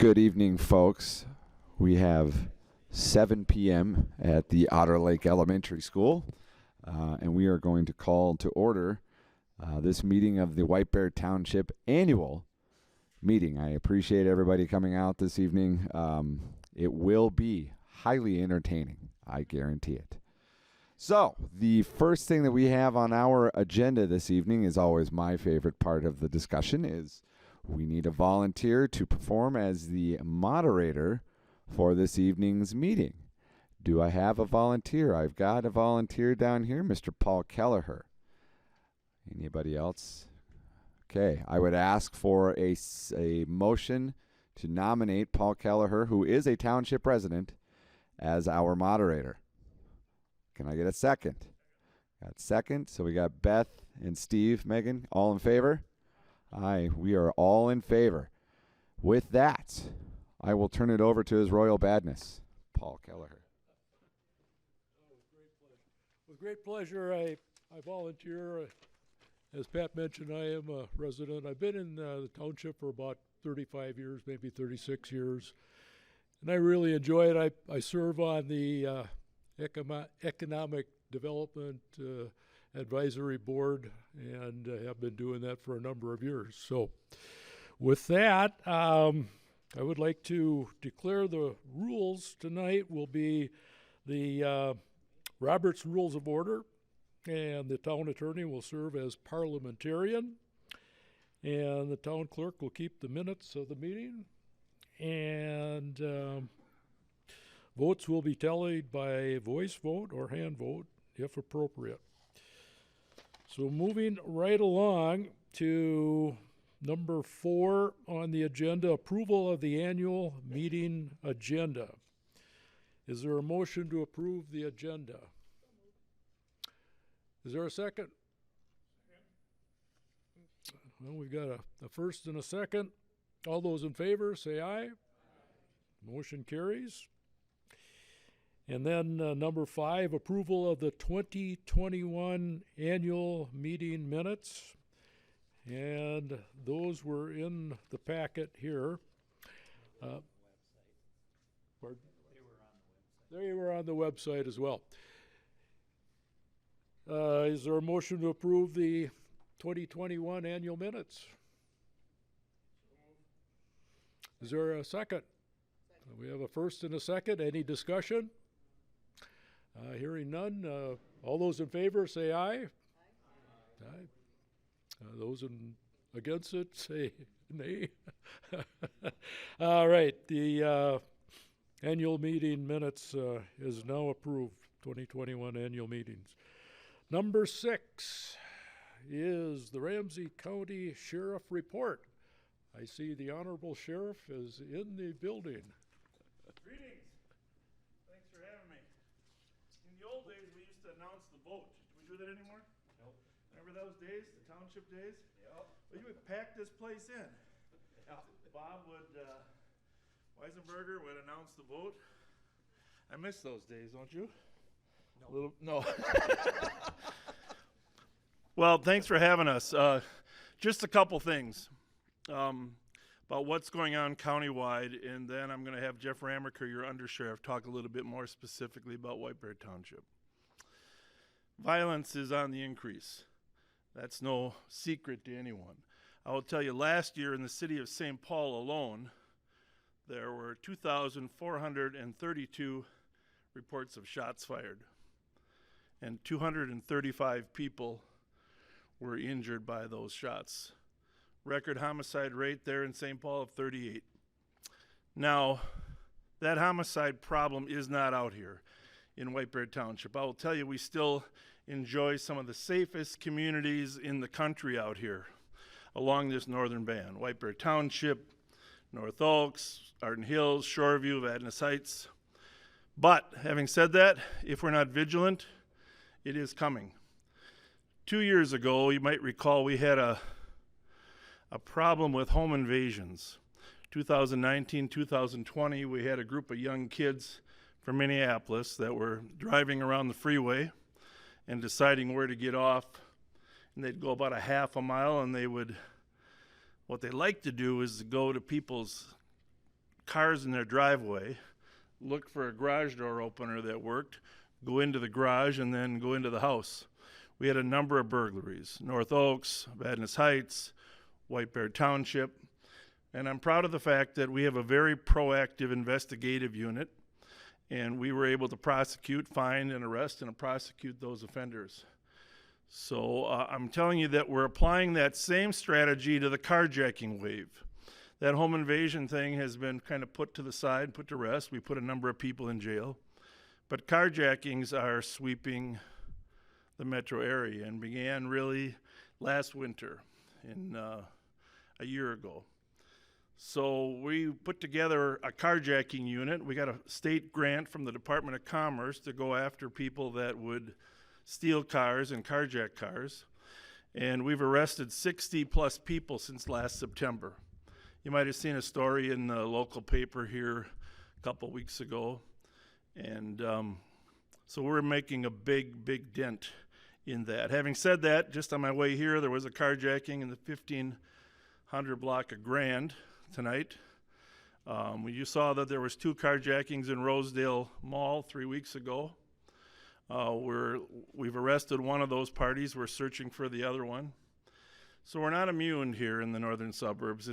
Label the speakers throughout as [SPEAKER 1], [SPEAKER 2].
[SPEAKER 1] Good evening, folks. We have 7 p.m. at the Otter Lake Elementary School, and we are going to call to order this meeting of the White Bear Township annual meeting. I appreciate everybody coming out this evening. It will be highly entertaining, I guarantee it. So, the first thing that we have on our agenda this evening is always my favorite part of the discussion is we need a volunteer to perform as the moderator for this evening's meeting. Do I have a volunteer? I've got a volunteer down here, Mr. Paul Kelleher. Anybody else? Okay, I would ask for a motion to nominate Paul Kelleher, who is a township resident, as our moderator. Can I get a second? Got second. So we got Beth and Steve, Megan, all in favor? Aye, we are all in favor. With that, I will turn it over to His Royal Badness, Paul Kelleher.
[SPEAKER 2] With great pleasure, I volunteer. As Pat mentioned, I am a resident. I've been in the township for about 35 years, maybe 36 years, and I really enjoy it. I serve on the Economic Development Advisory Board and have been doing that for a number of years. So with that, I would like to declare the rules tonight will be the Robert's Rules of Order, and the town attorney will serve as parliamentarian, and the town clerk will keep the minutes of the meeting, and votes will be tallied by voice vote or hand vote if appropriate. So moving right along to number 4 on the agenda, approval of the annual meeting agenda. Is there a motion to approve the agenda? Is there a second? Well, we've got a first and a second. All those in favor, say aye. Motion carries. And then number 5, approval of the 2021 annual meeting minutes. And those were in the packet here. They were on the website as well. Is there a motion to approve the 2021 annual minutes? Is there a second? We have a first and a second. Any discussion? Hearing none. All those in favor say aye. Aye. Those against it say nay. All right. The annual meeting minutes is now approved. 2021 annual meetings. Number 6 is the Ramsey County Sheriff Report. I see the Honorable Sheriff is in the building.
[SPEAKER 3] Greetings. Thanks for having me. In the old days, we used to announce the vote. Do we do that anymore? Nope. Remember those days, the township days? Yep. Well, you would pack this place in. Yep. Bob would, Weisenberger would announce the vote. I miss those days, don't you? No. Well, thanks for having us. Just a couple things about what's going on countywide, and then I'm going to have Jeff Ramaker, your undersheriff, talk a little bit more specifically about White Bear Township. Violence is on the increase. That's no secret to anyone. I will tell you, last year in the city of St. Paul alone, there were 2,432 reports of shots fired, and 235 people were injured by those shots. Record homicide rate there in St. Paul of 38. Now, that homicide problem is not out here in White Bear Township. I will tell you, we still enjoy some of the safest communities in the country out here along this northern band. White Bear Township, North Oaks, Arden Hills, Shoreview, Vadnais Heights. But having said that, if we're not vigilant, it is coming. 2 years ago, you might recall, we had a problem with home invasions. 2019, 2020, we had a group of young kids from Minneapolis that were driving around the freeway and deciding where to get off. And they'd go about a half a mile, and what they like to do is go to people's cars in their driveway, look for a garage door opener that worked, go into the garage, and then go into the house. We had a number of burglaries: North Oaks, Vadnais Heights, White Bear Township. And I'm proud of the fact that we have a very proactive investigative unit, and we were able to prosecute, find, and arrest and prosecute those offenders. So I'm telling you that we're applying that same strategy to the carjacking wave. That home invasion thing has been kind of put to the side, put to rest. We put a number of people in jail. But carjackings are sweeping the metro area and began really last winter, a year ago. So we put together a carjacking unit. We got a state grant from the Department of Commerce to go after people that would steal cars and carjack cars. And we've arrested 60 plus people since last September. You might have seen a story in the local paper here a couple weeks ago. And so we're making a big dent in that. Having said that, just on my way here, there was a carjacking in the 1500 block of Grand tonight. You saw that there was 2 carjackings in Rosedale Mall 3 weeks ago. We've arrested one of those parties. We're searching for the other one. So we're not immune here in the northern suburbs.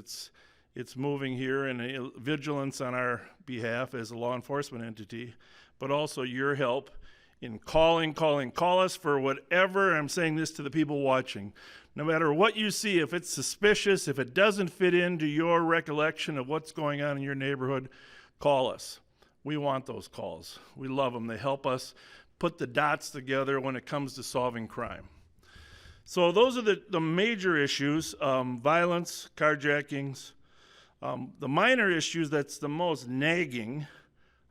[SPEAKER 3] It's moving here, and vigilance on our behalf as a law enforcement entity, but also your help in calling. Call us for whatever. I'm saying this to the people watching. No matter what you see, if it's suspicious, if it doesn't fit into your recollection of what's going on in your neighborhood, call us. We want those calls. We love them. They help us put the dots together when it comes to solving crime. So those are the major issues: violence, carjackings. The minor issues that's the most nagging.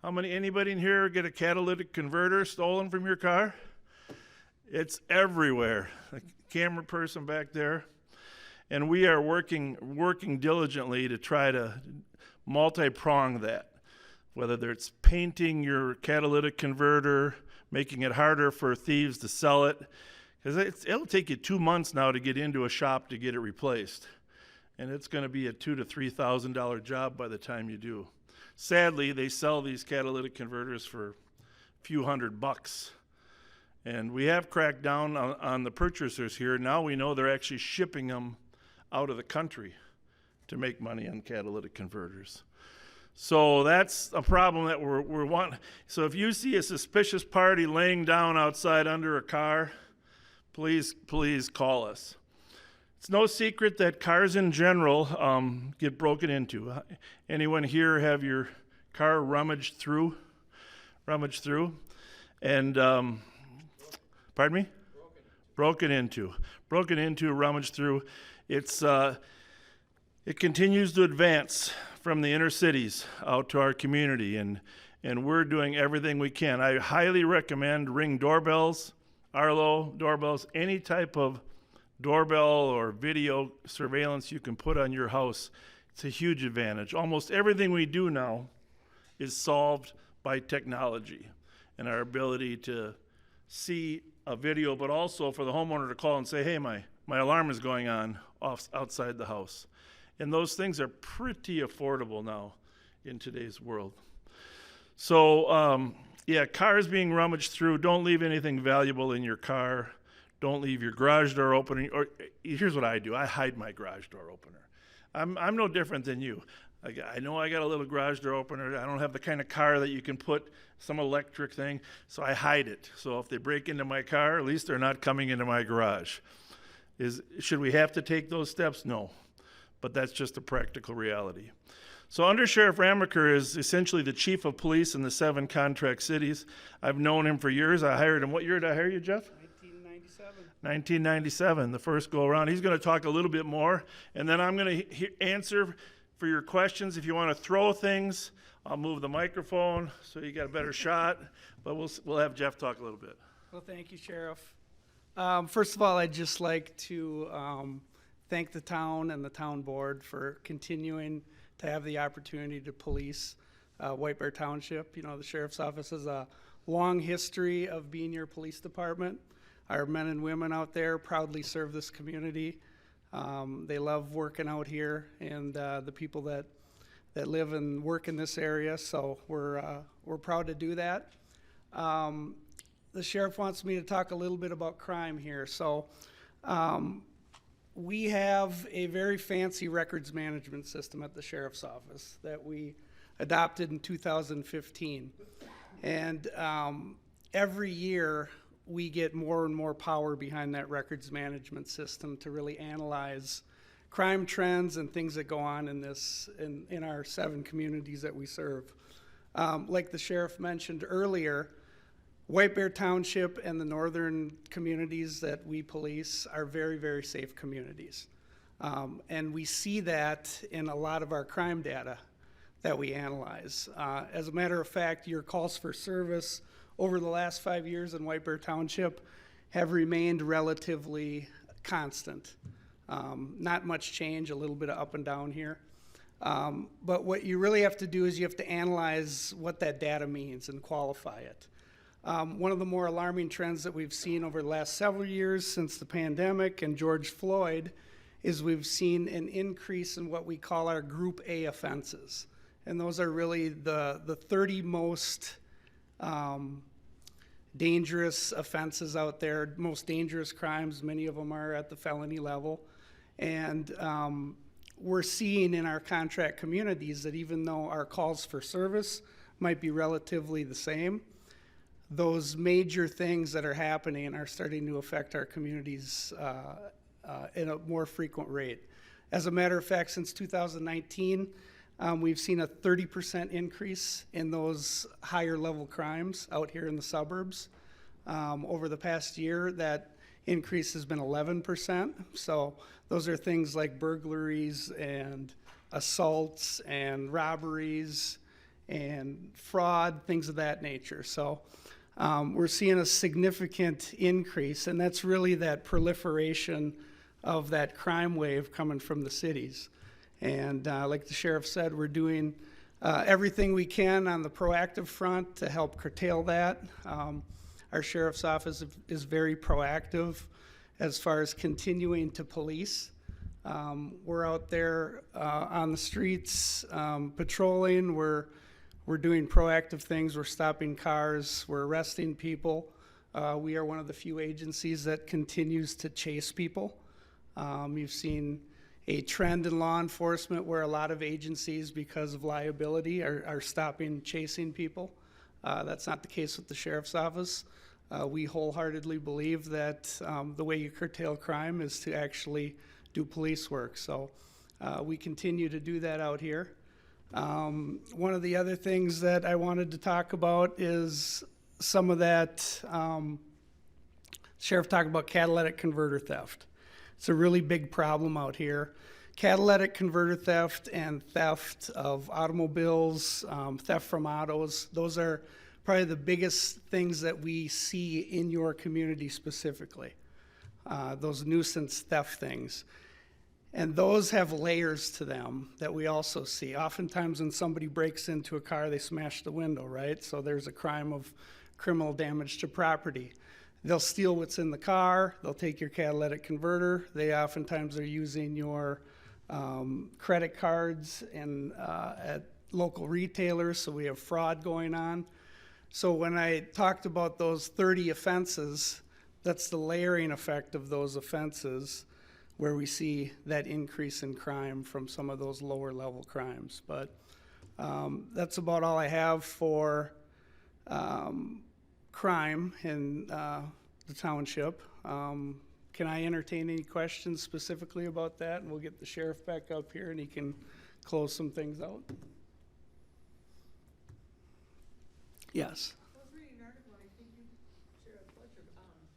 [SPEAKER 3] Anybody in here get a catalytic converter stolen from your car? It's everywhere. The camera person back there. And we are working diligently to try to multi-prong that, whether it's painting your catalytic converter, making it harder for thieves to sell it, because it'll take you 2 months now to get into a shop to get it replaced. And it's going to be a $2,000 to $3,000 job by the time you do. Sadly, they sell these catalytic converters for a few $100. And we have cracked down on the purchasers here. Now we know they're actually shipping them out of the country to make money on catalytic converters. So that's a problem that we're wanting. So if you see a suspicious party laying down outside under a car, please call us. It's no secret that cars in general get broken into. Anyone here have your car rummaged through? And, pardon me? Broken into, rummaged through. It continues to advance from the inner cities out to our community, and we're doing everything we can. I highly recommend Ring doorbells, Arlo doorbells, any type of doorbell or video surveillance you can put on your house. It's a huge advantage. Almost everything we do now is solved by technology and our ability to see a video, but also for the homeowner to call and say, hey, my alarm is going on outside the house. And those things are pretty affordable now in today's world. So, cars being rummaged through. Don't leave anything valuable in your car. Don't leave your garage door open. Or here's what I do. I hide my garage door opener. I'm no different than you. I know I got a little garage door opener. I don't have the kind of car that you can put some electric thing, so I hide it. So if they break into my car, at least they're not coming into my garage. Should we have to take those steps? No. But that's just a practical reality. So Under Sheriff Ramaker is essentially the chief of police in the 7 contract cities. I've known him for years. I hired him. What year did I hire you, Jeff? 1997, the first go around. He's going to talk a little bit more, and then I'm going to answer for your questions. If you want to throw things, I'll move the microphone so you got a better shot, but we'll have Jeff talk a little bit.
[SPEAKER 4] Well, thank you, Sheriff. First of all, I'd just like to thank the town and the town board for continuing to have the opportunity to police White Bear Township. You know, the Sheriff's Office has a long history of being your police department. Our men and women out there proudly serve this community. They love working out here, and the people that that live and work in this area, so we're proud to do that. The sheriff wants me to talk a little bit about crime here. So we have a very fancy records management system at the sheriff's office that we adopted in 2015. And every year we get more and more power behind that records management system to really analyze crime trends and things that go on in our 7 communities that we serve. Like the sheriff mentioned earlier, White Bear Township and the northern communities that we police are very, very safe communities. And we see that in a lot of our crime data that we analyze. As a matter of fact, your calls for service over the last 5 years in White Bear Township have remained relatively constant. Not much change, a little bit of up and down here. But what you really have to do is you have to analyze what that data means and qualify it. One of the more alarming trends that we've seen over the last several years since the pandemic and George Floyd is we've seen an increase in what we call our Group A offenses. And those are really the 30 most dangerous offenses out there, most dangerous crimes. Many of them are at the felony level. And we're seeing in our contract communities that even though our calls for service might be relatively the same, those major things that are happening are starting to affect our communities in a more frequent rate. As a matter of fact, since 2019, we've seen a 30% increase in those higher level crimes out here in the suburbs. Over the past year, that increase has been 11%. So those are things like burglaries and assaults and robberies and fraud, things of that nature. So we're seeing a significant increase, and that's really that proliferation of that crime wave coming from the cities. And like the sheriff said, we're doing everything we can on the proactive front to help curtail that. Our sheriff's office is very proactive as far as continuing to police. We're out there on the streets patrolling. We're doing proactive things. We're stopping cars. We're arresting people. We are one of the few agencies that continues to chase people. You've seen a trend in law enforcement where a lot of agencies, because of liability, are stopping chasing people. That's not the case with the sheriff's office. We wholeheartedly believe that the way you curtail crime is to actually do police work. So we continue to do that out here. One of the other things that I wanted to talk about is some of that, Sheriff talked about catalytic converter theft. It's a really big problem out here. Catalytic converter theft and theft of automobiles, theft from autos, those are probably the biggest things that we see in your community specifically, those nuisance theft things. And those have layers to them that we also see. Oftentimes when somebody breaks into a car, they smash the window, right? So there's a crime of criminal damage to property. They'll steal what's in the car. They'll take your catalytic converter. They oftentimes are using your credit cards and at local retailers, so we have fraud going on. So when I talked about those 30 offenses, that's the layering effect of those offenses where we see that increase in crime from some of those lower level crimes. But that's about all I have for crime in the township. Can I entertain any questions specifically about that? And we'll get the sheriff back up here and he can close some things out. Yes.
[SPEAKER 5] I was reading an article, and I think you, Sheriff Fletcher,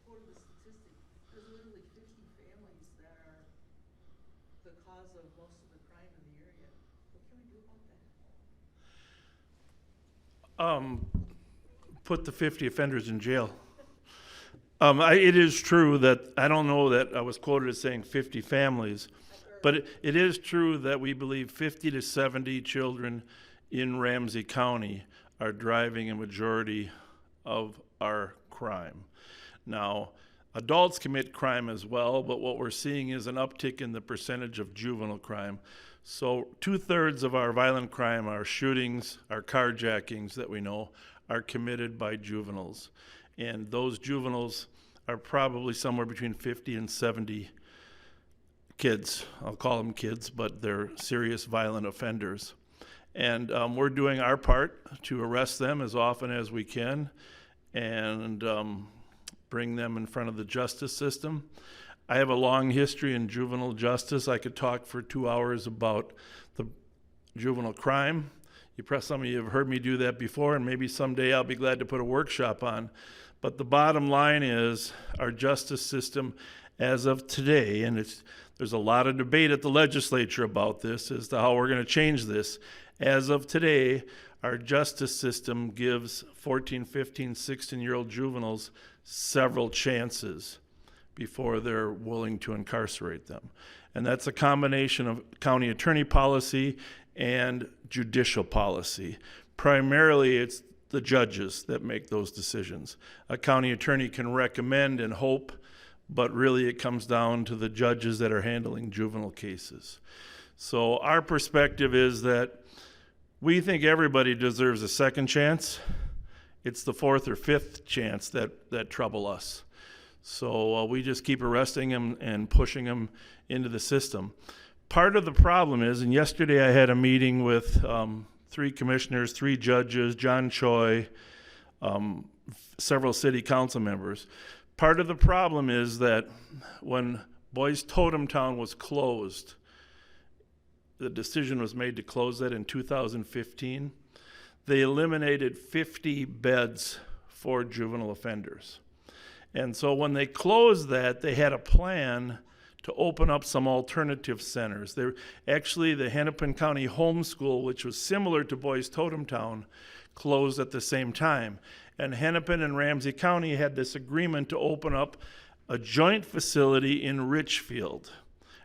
[SPEAKER 5] quoted the statistic. There's literally 50 families that are the cause of most of the crime in the area. What can we do about that?
[SPEAKER 3] Put the 50 offenders in jail. It is true that, I don't know that I was quoted as saying 50 families, but it is true that we believe 50 to 70 children in Ramsey County are driving a majority of our crime. Now, adults commit crime as well, but what we're seeing is an uptick in the percentage of juvenile crime. So 2/3 of our violent crime, our shootings, our carjackings that we know, are committed by juveniles. And those juveniles are probably somewhere between 50 and 70 kids. I'll call them kids, but they're serious violent offenders. And we're doing our part to arrest them as often as we can and bring them in front of the justice system. I have a long history in juvenile justice. I could talk for 2 hours about the juvenile crime. Some of you have heard me do that before, and maybe someday I'll be glad to put a workshop on. But the bottom line is our justice system as of today, and there's a lot of debate at the legislature about this as to how we're going to change this. As of today, our justice system gives 14, 15, 16-year-old juveniles several chances before they're willing to incarcerate them. And that's a combination of county attorney policy and judicial policy. Primarily, it's the judges that make those decisions. A county attorney can recommend and hope, but really it comes down to the judges that are handling juvenile cases. So our perspective is that we think everybody deserves a second chance. It's the fourth or fifth chance that trouble us. So we just keep arresting them and pushing them into the system. Part of the problem is, and yesterday I had a meeting with 3 commissioners, 3 judges, John Choi, several city council members. Part of the problem is that when Boys Totem Town was closed, the decision was made to close that in 2015. They eliminated 50 beds for juvenile offenders. And so when they closed that, they had a plan to open up some alternative centers. Actually, the Hennepin County Homeschool, which was similar to Boys Totem Town, closed at the same time. And Hennepin and Ramsey County had this agreement to open up a joint facility in Richfield.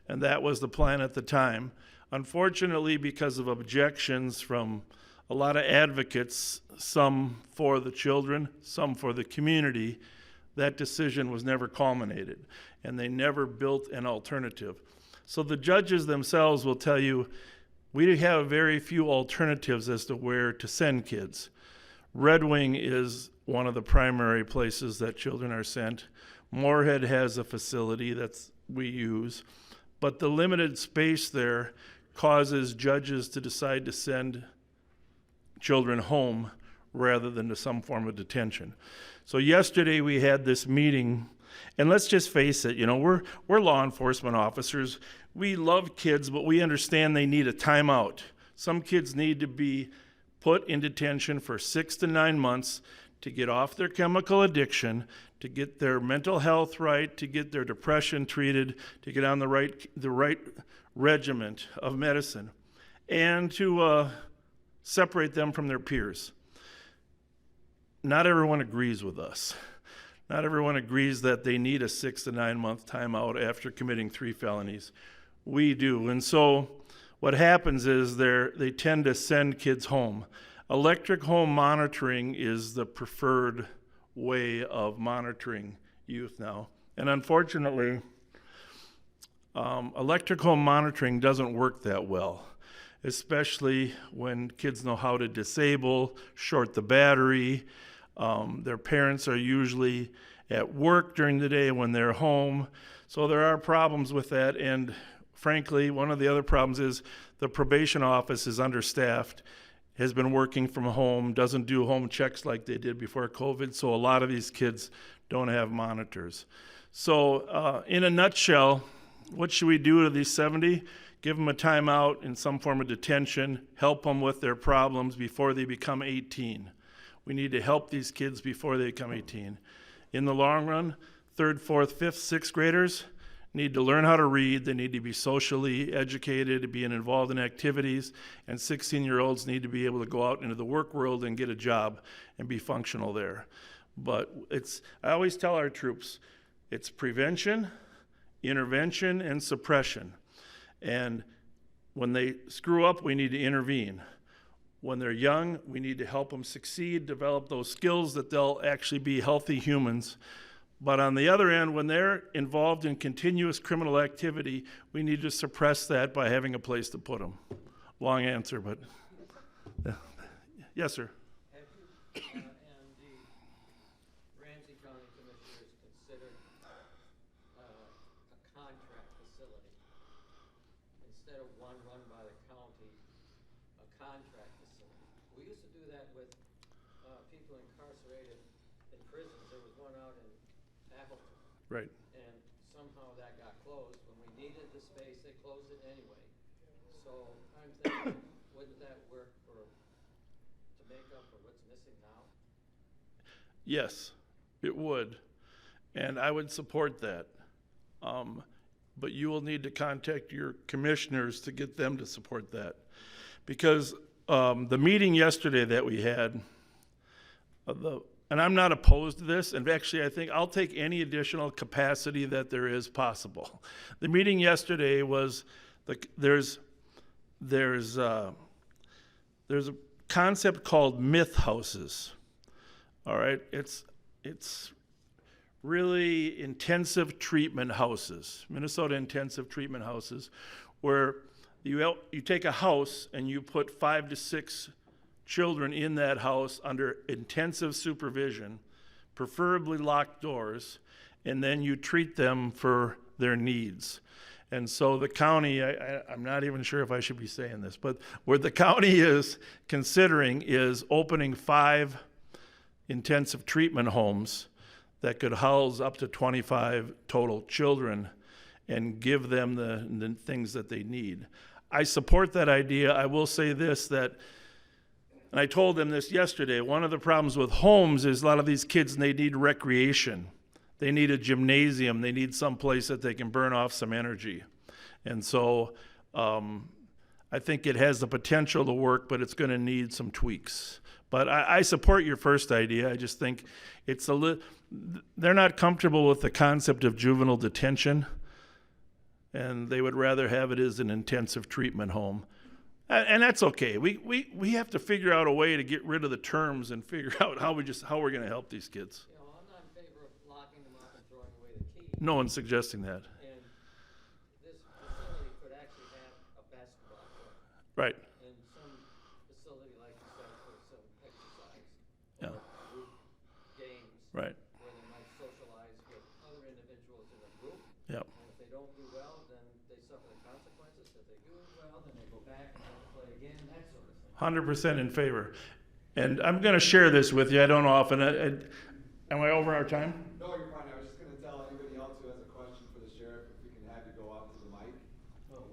[SPEAKER 3] And that was the plan at the time. Unfortunately, because of objections from a lot of advocates, some for the children, some for the community, that decision was never culminated, and they never built an alternative. So the judges themselves will tell you, we have very few alternatives as to where to send kids. Red Wing is one of the primary places that children are sent. Moorhead has a facility that we use, but the limited space there causes judges to decide to send children home rather than to some form of detention. So yesterday we had this meeting, and let's just face it, we're law enforcement officers. We love kids, but we understand they need a timeout. Some kids need to be put in detention for 6 to 9 months to get off their chemical addiction, to get their mental health right, to get their depression treated, to get on the right regiment of medicine, and to separate them from their peers. Not everyone agrees with us. Not everyone agrees that they need a 6 to 9 month timeout after committing 3 felonies. We do. And so what happens is they tend to send kids home. Electric home monitoring is the preferred way of monitoring youth now. And unfortunately, electric home monitoring doesn't work that well, especially when kids know how to disable, short the battery. Their parents are usually at work during the day when they're home. So there are problems with that. And frankly, one of the other problems is the probation office is understaffed, has been working from home, doesn't do home checks like they did before COVID. So a lot of these kids don't have monitors. So in a nutshell, what should we do to these 70? Give them a timeout in some form of detention, help them with their problems before they become 18. We need to help these kids before they become 18. In the long run, 3rd, 4th, 5th, 6th graders need to learn how to read. They need to be socially educated, be involved in activities, and 16-year-olds need to be able to go out into the work world and get a job and be functional there. But I always tell our troops, it's prevention, intervention, and suppression. And when they screw up, we need to intervene. When they're young, we need to help them succeed, develop those skills that they'll actually be healthy humans. But on the other end, when they're involved in continuous criminal activity, we need to suppress that by having a place to put them. Long answer, but yes, sir.
[SPEAKER 6] Have you and the Ramsey County Commissioners considered a contract facility? Instead of one run by the county, a contract facility. We used to do that with people incarcerated in prisons. There was one out in Appleton.
[SPEAKER 3] Right.
[SPEAKER 6] And somehow that got closed. When we needed the space, they closed it anyway. So I'm thinking, wouldn't that work to make up for what's missing now?
[SPEAKER 3] Yes, it would. And I would support that. But you will need to contact your commissioners to get them to support that. Because the meeting yesterday that we had, and I'm not opposed to this, and actually I think I'll take any additional capacity that there is possible. The meeting yesterday was, there's a concept called myth houses. All right, it's really intensive treatment houses, Minnesota intensive treatment houses, where you take a house and you put 5 to 6 children in that house under intensive supervision, preferably locked doors, and then you treat them for their needs. And so the county, I'm not even sure if I should be saying this, but where the county is considering is opening 5 intensive treatment homes that could house up to 25 total children and give them the things that they need. I support that idea. I will say this, that, and I told them this yesterday, one of the problems with homes is a lot of these kids, they need recreation. They need a gymnasium. They need some place that they can burn off some energy. And so I think it has the potential to work, but it's going to need some tweaks. But I support your first idea. I just think it's they're not comfortable with the concept of juvenile detention, and they would rather have it as an intensive treatment home. And that's okay. We have to figure out a way to get rid of the terms and figure out how we're going to help these kids.
[SPEAKER 6] You know, I'm not in favor of locking them up and throwing away the key.
[SPEAKER 3] No one's suggesting that.
[SPEAKER 6] And this facility could actually have a basketball court.
[SPEAKER 3] Right.
[SPEAKER 6] And some facility, like you said, for some exercise.
[SPEAKER 3] Yeah.
[SPEAKER 6] Or group games.
[SPEAKER 3] Right.
[SPEAKER 6] Where they might socialize with other individuals in the group.
[SPEAKER 3] Yep.
[SPEAKER 6] And if they don't do well, then they suffer the consequences. If they do well, then they go back and have to play again, that sort of thing.
[SPEAKER 3] 100% in favor. And I'm going to share this with you. I don't know often. Am I over our time?
[SPEAKER 1] No, you're fine. I was just going to tell anybody else who has a question for the sheriff if we can have you go up to the mic.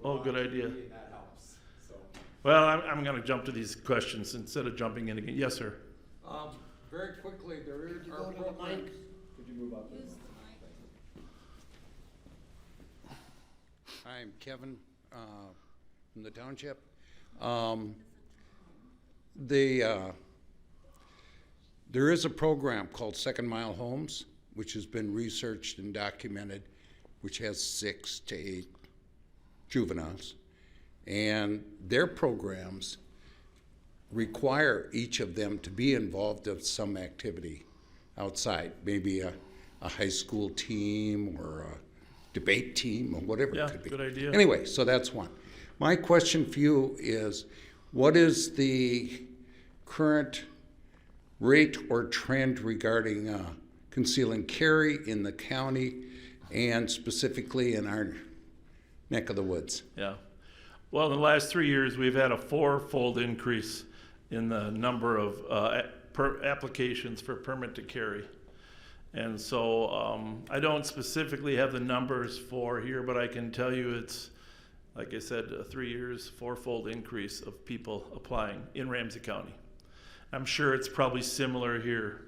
[SPEAKER 3] Oh, good idea.
[SPEAKER 1] And that helps. So.
[SPEAKER 3] Well, I'm going to jump to these questions instead of jumping in again. Yes, sir.
[SPEAKER 7] Very quickly, there are programs.
[SPEAKER 1] Could you move up?
[SPEAKER 7] I'm Kevin from the Township. There is a program called Second Mile Homes, which has been researched and documented, which has 6 to 8 juveniles. And their programs require each of them to be involved in some activity outside, maybe a high school team or a debate team or whatever
[SPEAKER 3] Yeah,
[SPEAKER 7] it could be.
[SPEAKER 3] good idea.
[SPEAKER 7] Anyway, so that's one. My question for you is, what is the current rate or trend regarding conceal and carry in the county and specifically in our neck of the woods?
[SPEAKER 3] Yeah. Well, in the last 3 years, we've had a 4-fold increase in the number of applications for permit to carry. And so I don't specifically have the numbers for here, but I can tell you it's, like I said, 3 years, 4-fold increase of people applying in Ramsey County. I'm sure it's probably similar here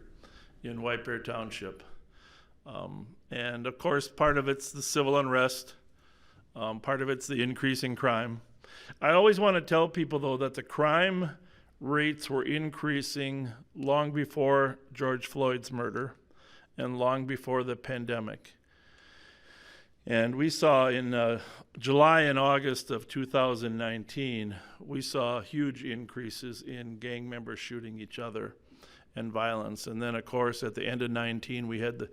[SPEAKER 3] in White Bear Township. And of course, part of it's the civil unrest. Part of it's the increase in crime. I always want to tell people, though, that the crime rates were increasing long before George Floyd's murder and long before the pandemic. And we saw in July and August of 2019, we saw huge increases in gang members shooting each other and violence. And then, of course, at the end of 19, we had the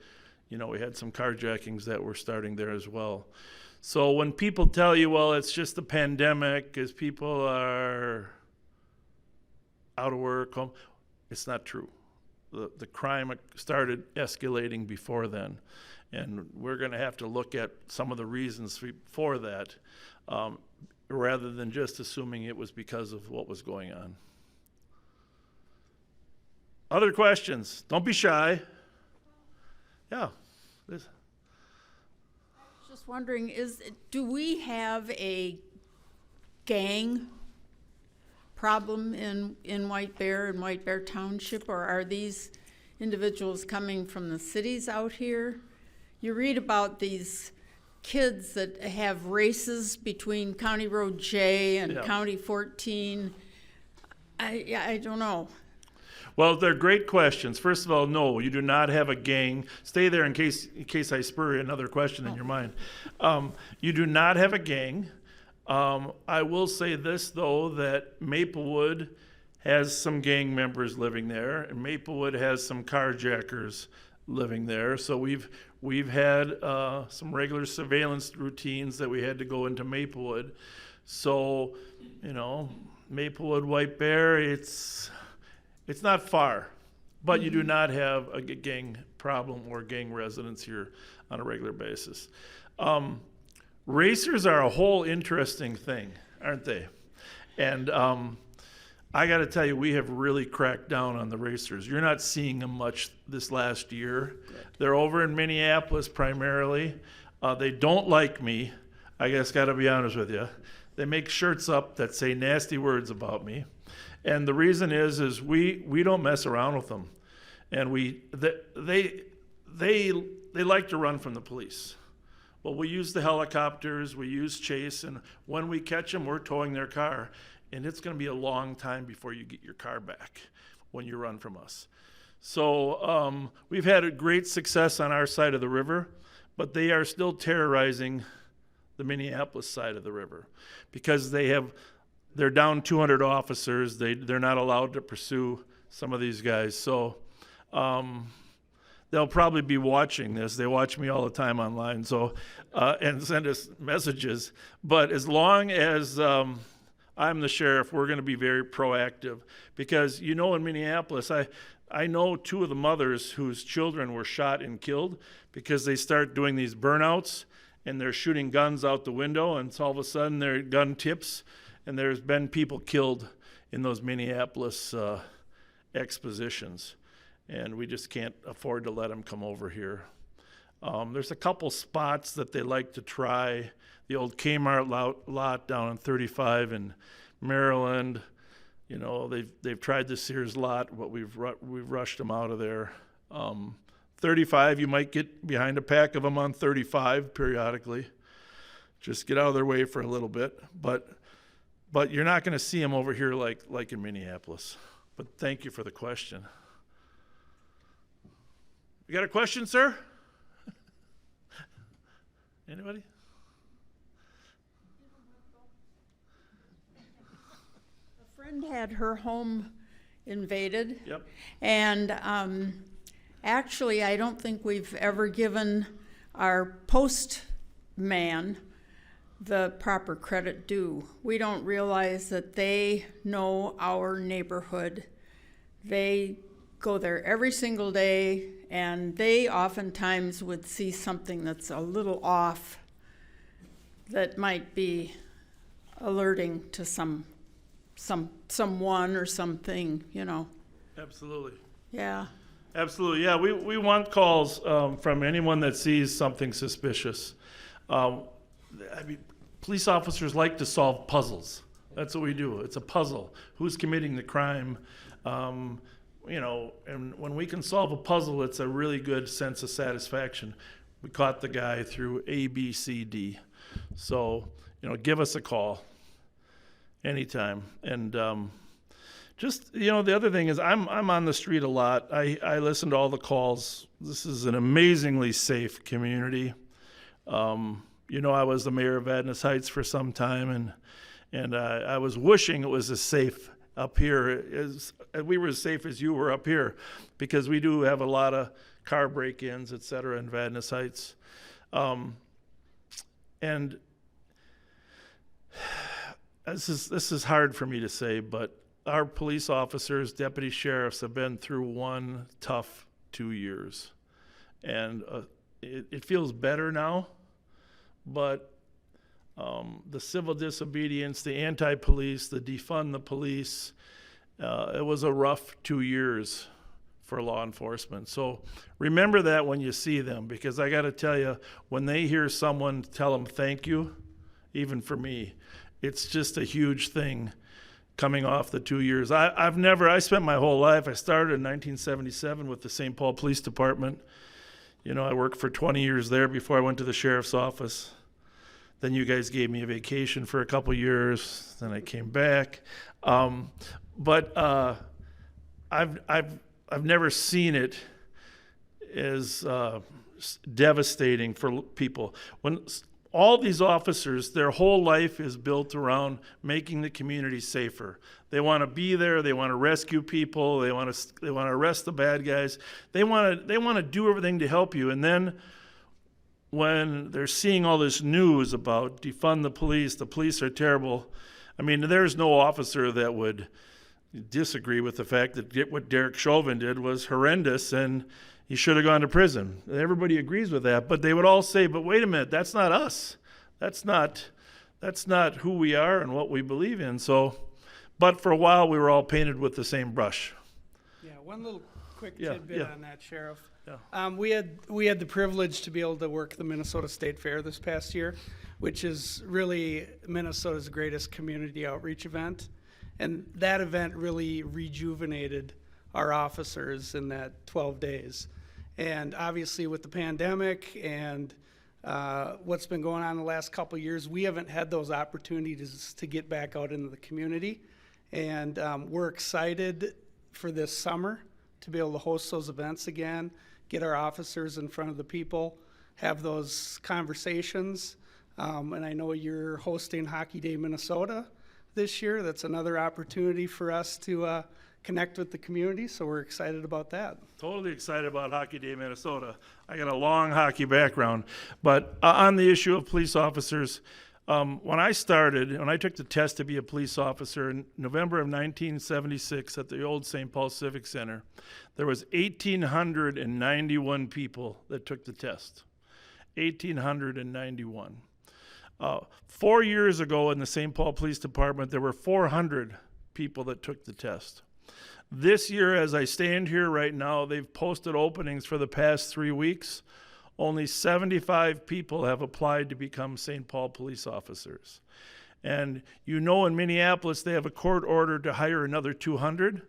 [SPEAKER 3] we had some carjackings that were starting there as well. So when people tell you, well, it's just the pandemic, as people are out of work, home, it's not true. The crime started escalating before then. And we're going to have to look at some of the reasons for that, rather than just assuming it was because of what was going on. Other questions? Don't be shy. Yeah.
[SPEAKER 8] Just wondering, do we have a gang problem in White Bear and White Bear Township, or are these individuals coming from the cities out here? You read about these kids that have races between County Road J and County 14. I don't know.
[SPEAKER 3] Well, they're great questions. First of all, no, you do not have a gang. Stay there in case I spur another question in your mind. You do not have a gang. I will say this, though, that Maplewood has some gang members living there, and Maplewood has some carjackers living there. So we've had some regular surveillance routines that we had to go into Maplewood. So, Maplewood, White Bear, it's not far, but you do not have a gang problem or gang residents here on a regular basis. Racers are a whole interesting thing, aren't they? And I got to tell you, we have really cracked down on the racers. You're not seeing them much this last year. They're over in Minneapolis primarily. They don't like me. I guess got to be honest with you. They make shirts up that say nasty words about me. And the reason is we don't mess around with them, and they like to run from the police. Well, we use the helicopters, we use chase, and when we catch them, we're towing their car, and it's going to be a long time before you get your car back when you run from us. So we've had a great success on our side of the river, but they are still terrorizing the Minneapolis side of the river because they're down 200 officers. They're not allowed to pursue some of these guys. So they'll probably be watching this. They watch me all the time online, so and send us messages. But as long as I'm the sheriff, we're going to be very proactive because, in Minneapolis, I know two of the mothers whose children were shot and killed because they start doing these burnouts and they're shooting guns out the window, and so all of a sudden their gun tips. And there's been people killed in those Minneapolis expositions, and we just can't afford to let them come over here. There's a couple spots that they like to try. The old Kmart lot down on 35 in Maryland. They've tried the Sears lot, but we've rushed them out of there. 35, you might get behind a pack of them on 35 periodically. Just get out of their way for a little bit, But you're not going to see them over here like in Minneapolis. But thank you for the question. You got a question, sir? Anybody?
[SPEAKER 8] A friend had her home invaded.
[SPEAKER 3] Yep.
[SPEAKER 8] And actually, I don't think we've ever given our postman the proper credit due. We don't realize that they know our neighborhood. They go there every single day, and they oftentimes would see something that's a little off that might be alerting to someone or something,
[SPEAKER 3] Absolutely.
[SPEAKER 8] Yeah.
[SPEAKER 3] Absolutely. Yeah, we want calls from anyone that sees something suspicious. Police officers like to solve puzzles. That's what we do. It's a puzzle. Who's committing the crime? And when we can solve a puzzle, it's a really good sense of satisfaction. We caught the guy through A, B, C, D. So, give us a call anytime. And the other thing is I'm on the street a lot. I listen to all the calls. This is an amazingly safe community. I was the mayor of Vadnais Heights for some time, and I was wishing it was as safe up here as we were as safe as you were up here, because we do have a lot of car break-ins, et cetera, in Vadnais Heights. And this is hard for me to say, but our police officers, deputy sheriffs have been through one tough 2 years. And it feels better now, but the civil disobedience, the anti-police, the defund the police, it was a rough 2 years for law enforcement. So remember that when you see them, because I got to tell you, when they hear someone tell them thank you, even for me, it's just a huge thing coming off the 2 years. I spent my whole life, I started in 1977 with the St. Paul Police Department. You know, I worked for 20 years there before I went to the sheriff's office. Then you guys gave me a vacation for a couple years. Then I came back. But I've never seen it as devastating for people. When all these officers, their whole life is built around making the community safer. They want to be there. They want to rescue people. They want to arrest the bad guys. They want to do everything to help you. And then when they're seeing all this news about defund the police are terrible. I mean, there's no officer that would disagree with the fact that what Derek Chauvin did was horrendous and he should have gone to prison. Everybody agrees with that, but they would all say, but wait a minute, that's not us. That's not who we are and what we believe in. So, but for a while we were all painted with the same brush.
[SPEAKER 4] Yeah, one little quick tidbit
[SPEAKER 3] yeah.
[SPEAKER 4] on that, Sheriff.
[SPEAKER 3] Yeah.
[SPEAKER 4] We had the privilege to be able to work the Minnesota State Fair this past year, which is really Minnesota's greatest community outreach event. And that event really rejuvenated our officers in that 12 days. And obviously with the pandemic and what's been going on the last couple of years, we haven't had those opportunities to get back out into the community. And we're excited for this summer to be able to host those events again, get our officers in front of the people, have those conversations. And I know you're hosting Hockey Day Minnesota this year. That's another opportunity for us to connect with the community, so we're excited about that.
[SPEAKER 3] Totally excited about Hockey Day Minnesota. I got a long hockey background. But on the issue of police officers, when I took the test to be a police officer in November of 1976 at the old St. Paul Civic Center, there was 1,891 people that took the test. 1,891. 4 years ago in the St. Paul Police Department, there were 400 people that took the test. This year, as I stand here right now, they've posted openings for the past 3 weeks. Only 75 people have applied to become St. Paul police officers. And you know, in Minneapolis, they have a court order to hire another 200.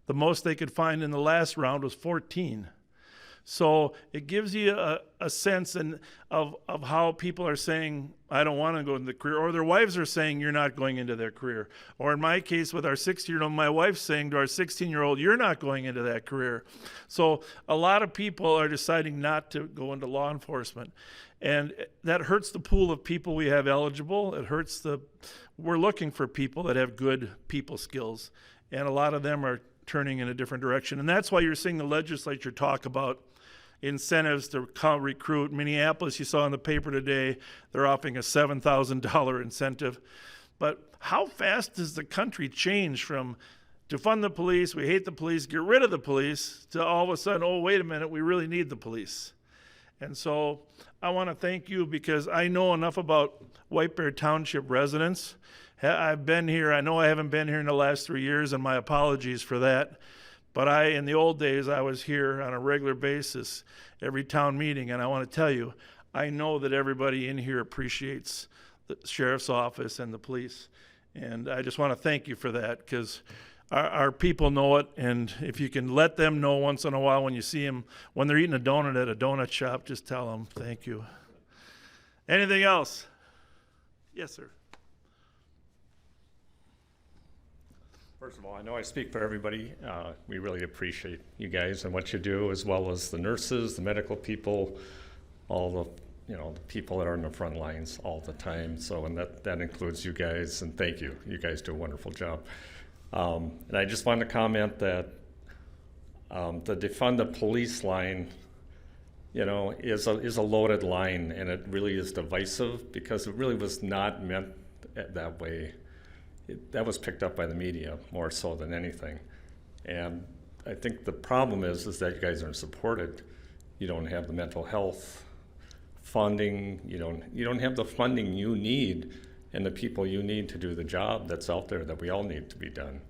[SPEAKER 3] The most they could find in the last round was 14. So it gives you a sense of how people are saying, I don't want to go into the career, or their wives are saying, you're not going into their career. Or in my case with our 16-year-old, my wife's saying to our 16-year-old, you're not going into that career. So a lot of people are deciding not to go into law enforcement. And that hurts the pool of people we have eligible. It hurts we're looking for people that have good people skills. And a lot of them are turning in a different direction. And that's why you're seeing the legislature talk about incentives to recruit. Minneapolis, you saw in the paper today, they're offering a $7,000 incentive. But how fast does the country change from defund the police, we hate the police, get rid of the police, to all of a sudden, oh, wait a minute, we really need the police? And so I want to thank you because I know enough about White Bear Township residents. I've been here. I know I haven't been here in the last 3 years, and my apologies for that. But in the old days, I was here on a regular basis, every town meeting, and I want to tell you, I know that everybody in here appreciates the sheriff's office and the police, and I just want to thank you for that, because our people know it, and if you can let them know once in a while when you see them, when they're eating a donut at a donut shop, just tell them thank you. Anything else? Yes, sir.
[SPEAKER 9] First of all, I know I speak for everybody. We really appreciate you guys and what you do, as well as the nurses, the medical people, all the people that are in the front lines all the time. So, and that includes you guys, and thank you. You guys do a wonderful job. And I just wanted to comment that the defund the police line, is a loaded line, and it really is divisive because it really was not meant that way. That was picked up by the media more so than anything. And I think the problem is that you guys aren't supported. You don't have the mental health funding. You don't have the funding you need and the people you need to do the job that's out there that we all need to be done.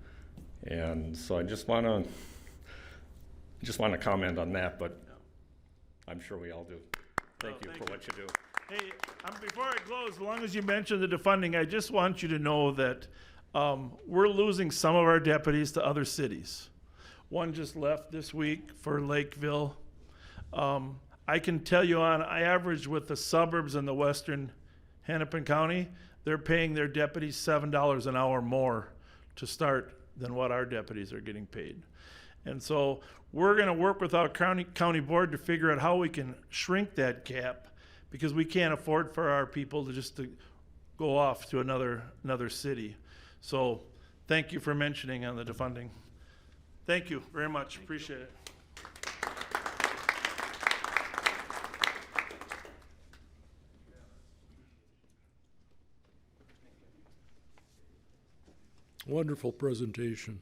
[SPEAKER 9] And so I just want to comment on that, but I'm sure we all do. Thank you for what you do.
[SPEAKER 3] Hey, before I close, as long as you mentioned the defunding, I just want you to know that we're losing some of our deputies to other cities. One just left this week for Lakeville. I can tell you I average with the suburbs in the western Hennepin County, they're paying their deputies $7 an hour more to start than what our deputies are getting paid. And so we're going to work with our county board to figure out how we can shrink that gap, because we can't afford for our people to go off to another city. So thank you for mentioning on the defunding. Thank you very much. Appreciate it.
[SPEAKER 2] Wonderful presentation.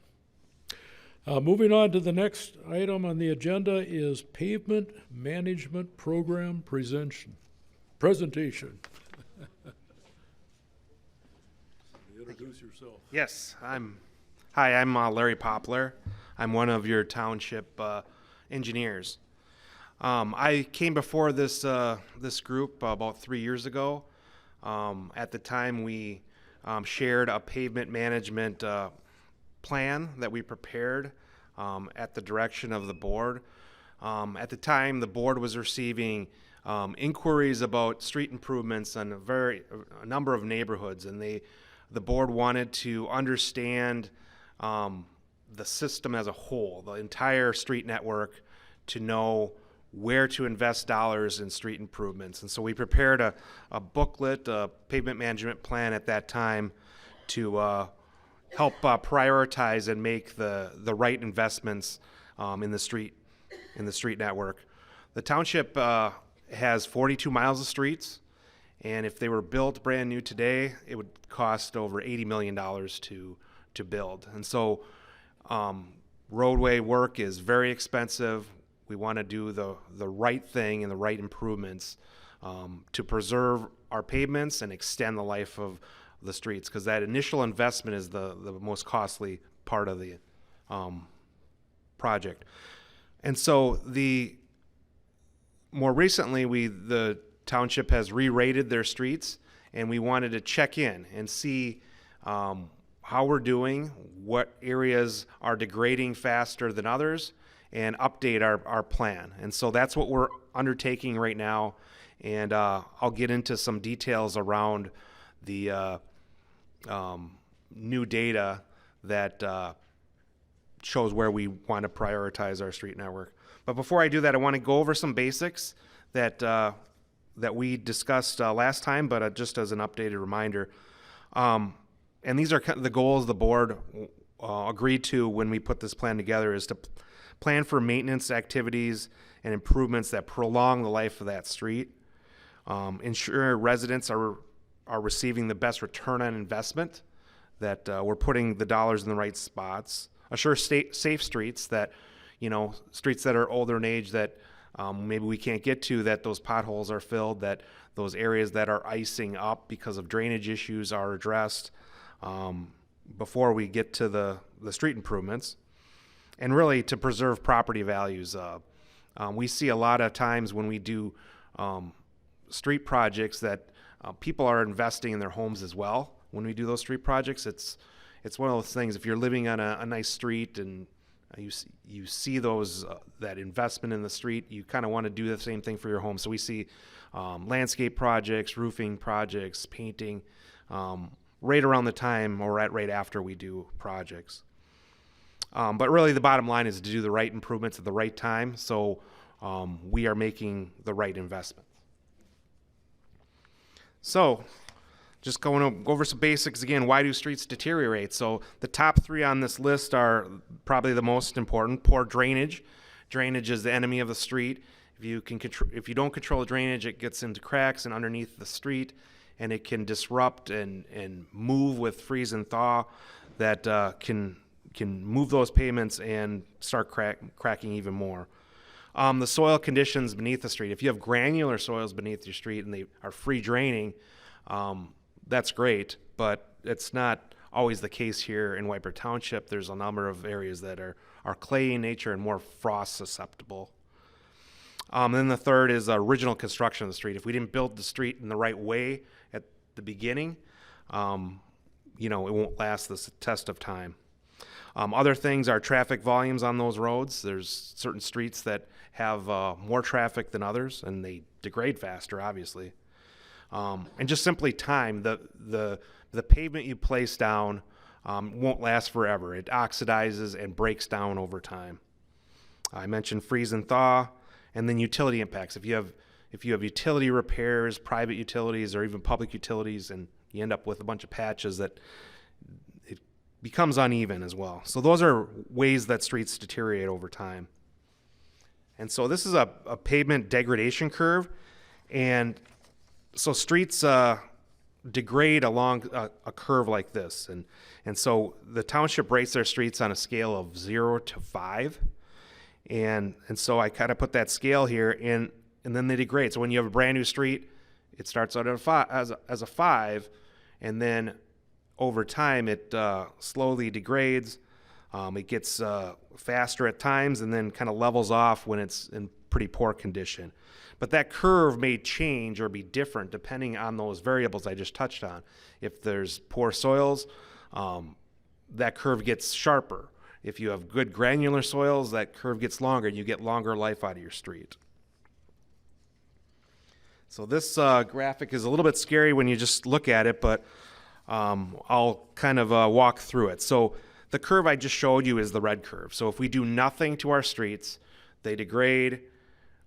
[SPEAKER 2] Moving on to the next item on the agenda is Pavement Management Program Presentation. Introduce yourself.
[SPEAKER 10] Yes, I'm Larry Poplar. I'm one of your township engineers. I came before this group about 3 years ago. At the time, we shared a pavement management plan that we prepared at the direction of the board. At the time, the board was receiving inquiries about street improvements on a number of neighborhoods, and the board wanted to understand the system as a whole, the entire street network, to know where to invest dollars in street improvements. And so we prepared a booklet, a pavement management plan at that time to help prioritize and make the right investments in the street network. The township has 42 miles of streets, and if they were built brand new today, it would cost over $80 million to build. And so roadway work is very expensive. We want to do the right thing and the right improvements to preserve our pavements and extend the life of the streets, because that initial investment is the most costly part of the project. And so more recently, the township has re-rated their streets, and we wanted to check in and see how we're doing, what areas are degrading faster than others, and update our plan. And so that's what we're undertaking right now. And I'll get into some details around the new data that shows where we want to prioritize our street network. But before I do that, I want to go over some basics that we discussed last time, but just as an updated reminder. And these are the goals the board agreed to when we put this plan together, is to plan for maintenance activities and improvements that prolong the life of that street, ensure residents are receiving the best return on investment, that we're putting the dollars in the right spots, assure safe streets, that streets that are older in age that maybe we can't get to, that those potholes are filled, that those areas that are icing up because of drainage issues are addressed before we get to the street improvements, and really to preserve property values. We see a lot of times when we do street projects that people are investing in their homes as well. When we do those street projects, it's one of those things. If you're living on a nice street and you see those that investment in the street, you kind of want to do the same thing for your home. So we see landscape projects, roofing projects, painting, right around the time or right after we do projects. But really the bottom line is to do the right improvements at the right time, so we are making the right investments. So just going over some basics again. Why do streets deteriorate? So the top three on this list are probably the most important. Poor drainage. Drainage is the enemy of the street, If you don't control the drainage, it gets into cracks and underneath the street, and it can disrupt and move with freeze and thaw that can move those pavements and start cracking even more. The soil conditions beneath the street. If you have granular soils beneath your street and they are free draining, that's great, but it's not always the case here in White Bear Township. There's a number of areas that are clayey in nature and more frost susceptible. Then the third is original construction of the street. If we didn't build the street in the right way at the beginning, it won't last the test of time. Other things are traffic volumes on those roads. There's certain streets that have more traffic than others, and they degrade faster, obviously. And just simply time. The pavement you place down won't last forever. It oxidizes and breaks down over time. I mentioned freeze and thaw, and then utility impacts. If you have utility repairs, private utilities, or even public utilities, and you end up with a bunch of patches that it becomes uneven as well. So those are ways that streets deteriorate over time. And so this is a pavement degradation curve, and so streets degrade along a curve like this, and so the township rates their streets on a scale of 0 to 5, and so I kind of put that scale here, and then they degrade. So when you have a brand new street, it starts out at as a 5, and then over time it slowly degrades. It gets faster at times, and then kind of levels off when it's in pretty poor condition. But that curve may change or be different depending on those variables I just touched on. If there's poor soils, that curve gets sharper. If you have good granular soils, that curve gets longer, and you get longer life out of your street. So this graphic is a little bit scary when you just look at it, but I'll kind of walk through it. So the curve I just showed you is the red curve. So if we do nothing to our streets, they degrade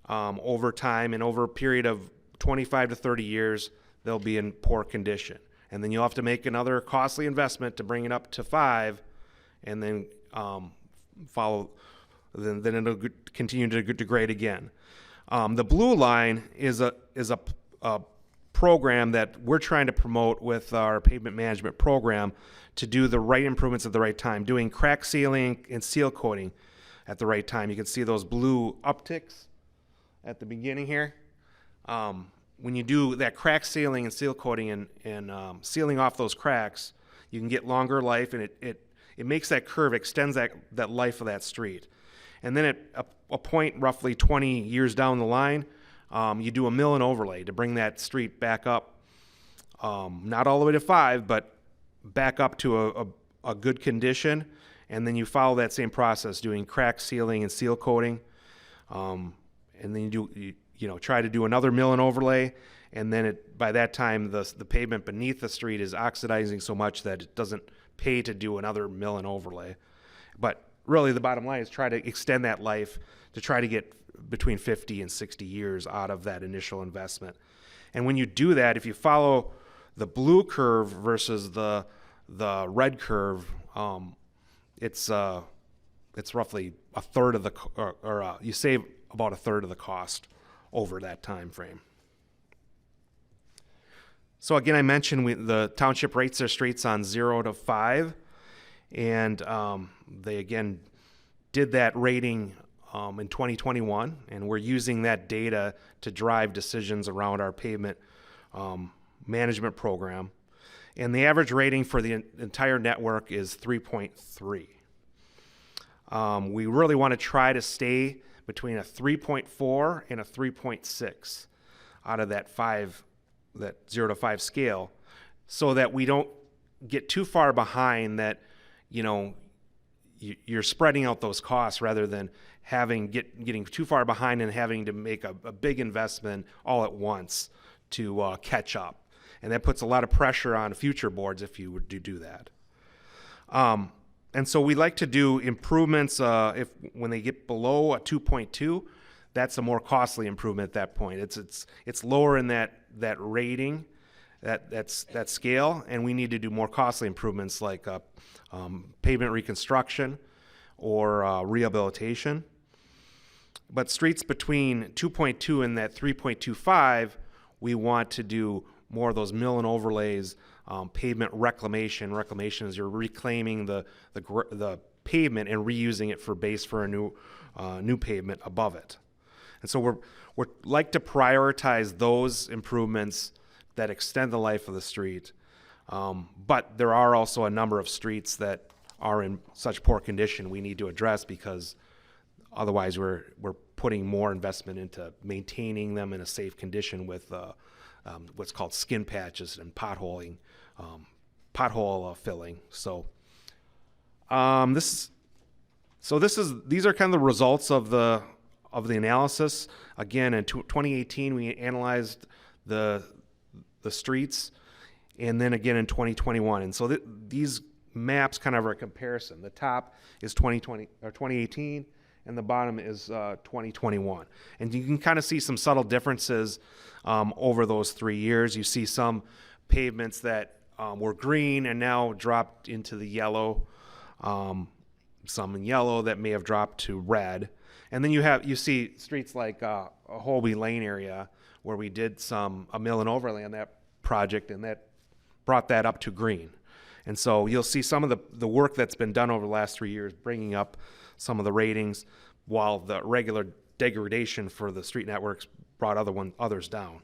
[SPEAKER 10] over time, and over a period of 25 to 30 years, they'll be in poor condition. And then you'll have to make another costly investment to bring it up to 5, and then then it'll continue to degrade again. The blue line is a program that we're trying to promote with our pavement management program to do the right improvements at the right time, doing crack sealing and seal coating at the right time. You can see those blue upticks at the beginning here. When you do that crack sealing and seal coating and sealing off those cracks, you can get longer life, and it makes that curve, extends that life of that street. And then at a point roughly 20 years down the line, you do a mill and overlay to bring that street back up, not all the way to 5, but back up to a good condition. And then you follow that same process, doing crack sealing and seal coating. And then you try to do another mill and overlay, and then by that time the pavement beneath the street is oxidizing so much that it doesn't pay to do another mill and overlay. But really the bottom line is try to extend that life to try to get between 50 and 60 years out of that initial investment. And when you do that, if you follow the blue curve versus the red curve, it's roughly a third of you save about a third of the cost over that time frame. So again, I mentioned the township rates their streets on 0 to 5, and they again did that rating in 2021, and we're using that data to drive decisions around our pavement management program. And the average rating for the entire network is 3.3. We really want to try to stay between a 3.4 and a 3.6 out of that 0 to 5 scale, so that we don't get too far behind that, you're spreading out those costs rather than getting too far behind and having to make a big investment all at once to catch up. And that puts a lot of pressure on future boards if you were to do that. And so we like to do improvements when they get below a 2.2. That's a more costly improvement at that point. It's lower in that rating, that scale, and we need to do more costly improvements like pavement reconstruction or rehabilitation. But streets between 2.2 and that 3.25, we want to do more of those mill and overlays, pavement reclamation. Reclamation is you're reclaiming the pavement and reusing it for base for a new pavement above it. And so we're like to prioritize those improvements that extend the life of the street. But there are also a number of streets that are in such poor condition we need to address, because otherwise we're putting more investment into maintaining them in a safe condition with what's called skin patches and potholing, pothole filling. So these are kind of the results of the analysis. Again, in 2018 we analyzed the streets, and then again in 2021. And so these maps kind of are a comparison. The top is 2020 or 2018, and the bottom is 2021. And you can kind of see some subtle differences over those 3 years. You see some pavements that were green and now dropped into the yellow, some in yellow that may have dropped to red. And then you see streets like Holby Lane area where we did a mill and overlay on that project, and that brought that up to green. And so you'll see some of the work that's been done over the last 3 years bringing up some of the ratings, while the regular degradation for the street networks brought others down.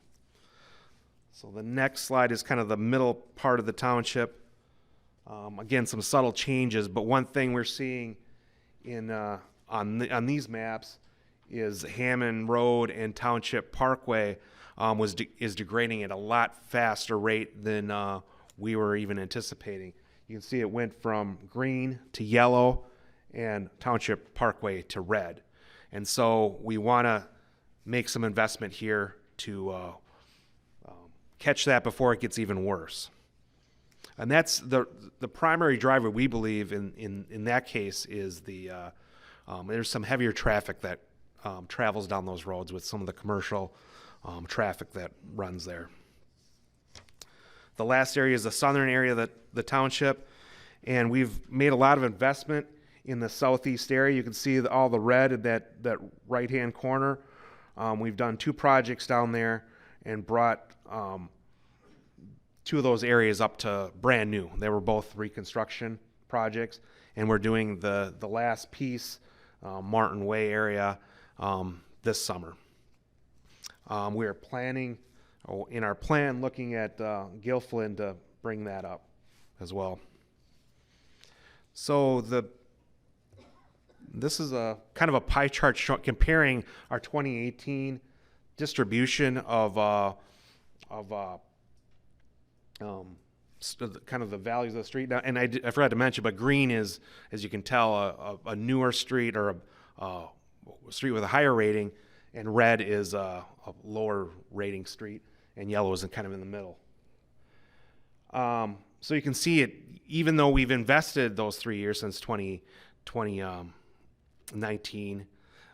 [SPEAKER 10] So the next slide is kind of the middle part of the township. Again, some subtle changes, but one thing we're seeing on these maps is Hammond Road and Township Parkway is degrading at a lot faster rate than we were even anticipating. You can see it went from green to yellow and Township Parkway to red. And so we want to make some investment here to catch that before it gets even worse. And that's the primary driver, we believe, in that case is there's some heavier traffic that travels down those roads with some of the commercial traffic that runs there. The last area is the southern area of the township, and we've made a lot of investment in the southeast area. You can see all the red in that right-hand corner. We've done 2 projects down there and brought 2 of those areas up to brand new. They were both reconstruction projects, and we're doing the last piece, Martin Way area, this summer. We are planning, in our plan, looking at Gilflin to bring that up as well. So this is a kind of a pie chart comparing our 2018 distribution of kind of the values of the street. Now, and I forgot to mention, but green is, as you can tell, a newer street or a street with a higher rating, and red is a lower rating street, and yellow is kind of in the middle. So you can see it, even though we've invested those 3 years since 2019,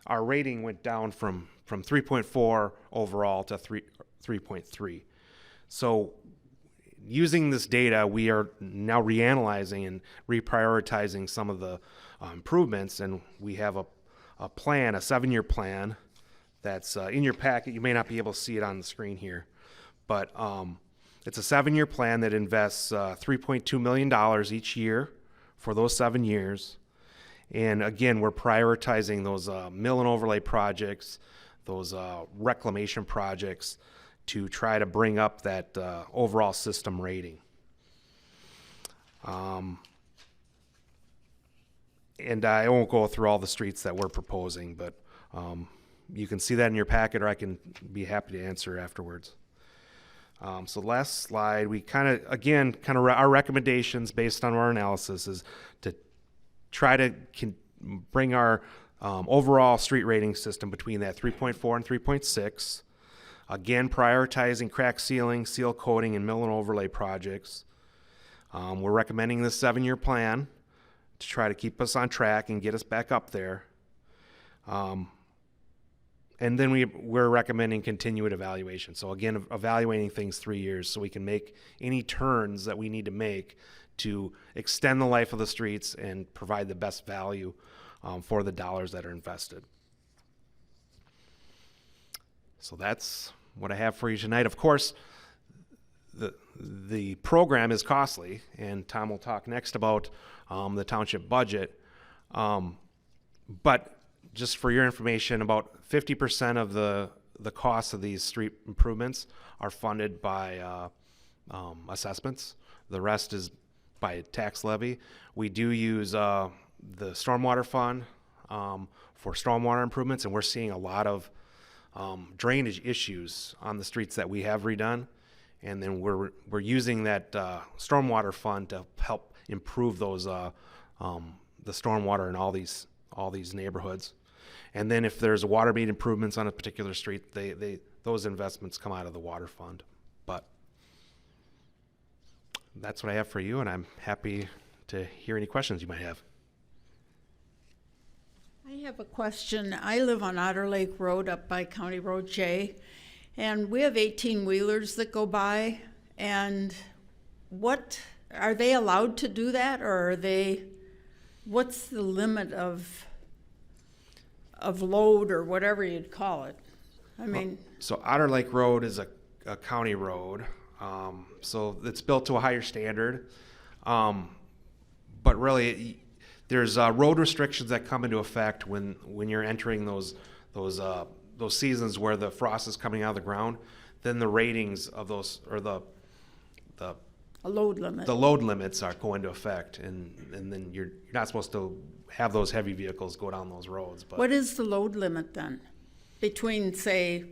[SPEAKER 10] our rating went down from 3.4 overall to 3.3. So using this data, we are now reanalyzing and reprioritizing some of the improvements, and we have a plan, a 7-year plan that's in your packet. You may not be able to see it on the screen here, but it's a 7-year plan that invests $3.2 million each year for those 7 years. And again, we're prioritizing those mill and overlay projects, those reclamation projects, to try to bring up that overall system rating. And I won't go through all the streets that we're proposing, but you can see that in your packet, or I can be happy to answer afterwards. So last slide, we our recommendations based on our analysis is to try to bring our overall street rating system between that 3.4 and 3.6. Again, prioritizing crack sealing, seal coating, and mill and overlay projects. We're recommending this 7-year plan to try to keep us on track and get us back up there. And then we're recommending continued evaluation. So again, evaluating things 3 years so we can make any turns that we need to make to extend the life of the streets and provide the best value for the dollars that are invested. So that's what I have for you tonight. Of course, the program is costly, and Tom will talk next about the township budget. But just for your information, about 50% of the cost of these street improvements are funded by assessments. The rest is by tax levy. We do use the stormwater fund for stormwater improvements, and we're seeing a lot of drainage issues on the streets that we have redone. And then we're using that stormwater fund to help improve those the stormwater in all these neighborhoods. And then if there's water main improvements on a particular street, those investments come out of the water fund. But that's what I have for you, and I'm happy to hear any questions you might have.
[SPEAKER 8] I have a question. I live on Otter Lake Road up by County Road J, and we have 18-wheelers that go by. And what are they allowed to do that, or are they? What's the limit of load or whatever you'd call it? I mean,
[SPEAKER 10] so Otter Lake Road is a county road, so it's built to a higher standard. But really, there's road restrictions that come into effect when you're entering those seasons where the frost is coming out of the ground. Then the ratings of those, or a load limit. The load limits are go into effect, and then you're not supposed to have those heavy vehicles go down those roads. But
[SPEAKER 8] what is the load limit then? Between, say,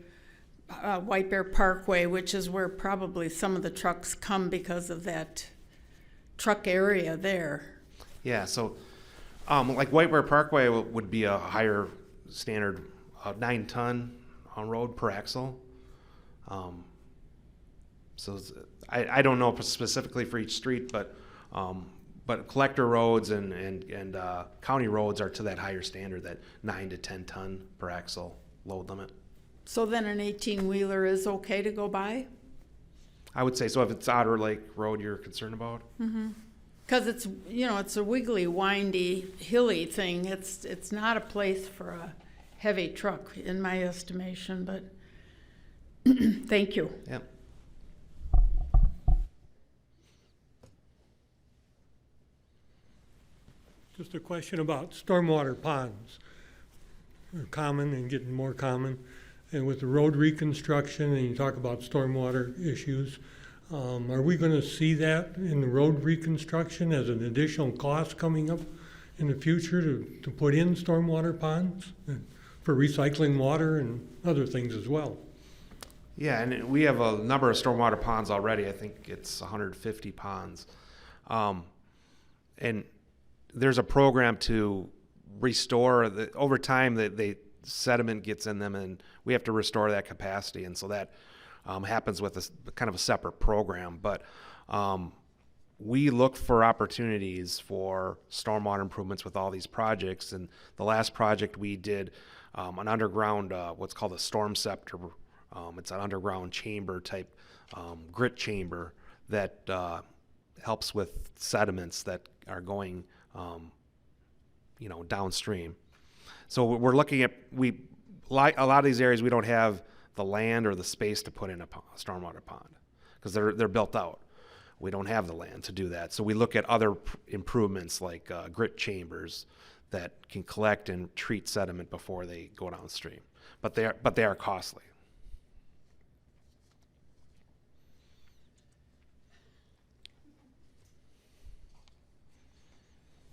[SPEAKER 8] White Bear Parkway, which is where probably some of the trucks come because of that truck area there.
[SPEAKER 10] Yeah, so like White Bear Parkway would be a higher standard, 9-ton on road per axle. So I don't know specifically for each street, but collector roads and county roads are to that higher standard, that 9 to 10 ton per axle load limit.
[SPEAKER 8] So then an 18-wheeler is okay to go by?
[SPEAKER 10] I would say so. If it's Otter Lake Road you're concerned about.
[SPEAKER 8] Mm-hmm. Because it's a wiggly, windy, hilly thing. It's not a place for a heavy truck, in my estimation. But thank you.
[SPEAKER 10] Yeah.
[SPEAKER 11] Just a question about stormwater ponds. They're common and getting more common. And with the road reconstruction, and you talk about stormwater issues, are we going to see that in the road reconstruction as an additional cost coming up in the future to put in stormwater ponds for recycling water and other things as well?
[SPEAKER 10] Yeah, and we have a number of stormwater ponds already. I think it's 150 ponds. And there's a program to restore over time the sediment gets in them, and we have to restore that capacity. And so that happens with a kind of a separate program. But we look for opportunities for stormwater improvements with all these projects. And the last project we did an underground, what's called a storm scepter. It's an underground chamber type grit chamber that helps with sediments that are going downstream. So we're looking at, a lot of these areas we don't have the land or the space to put in a stormwater pond because they're built out. We don't have the land to do that. So we look at other improvements like grit chambers that can collect and treat sediment before they go downstream. But they are costly.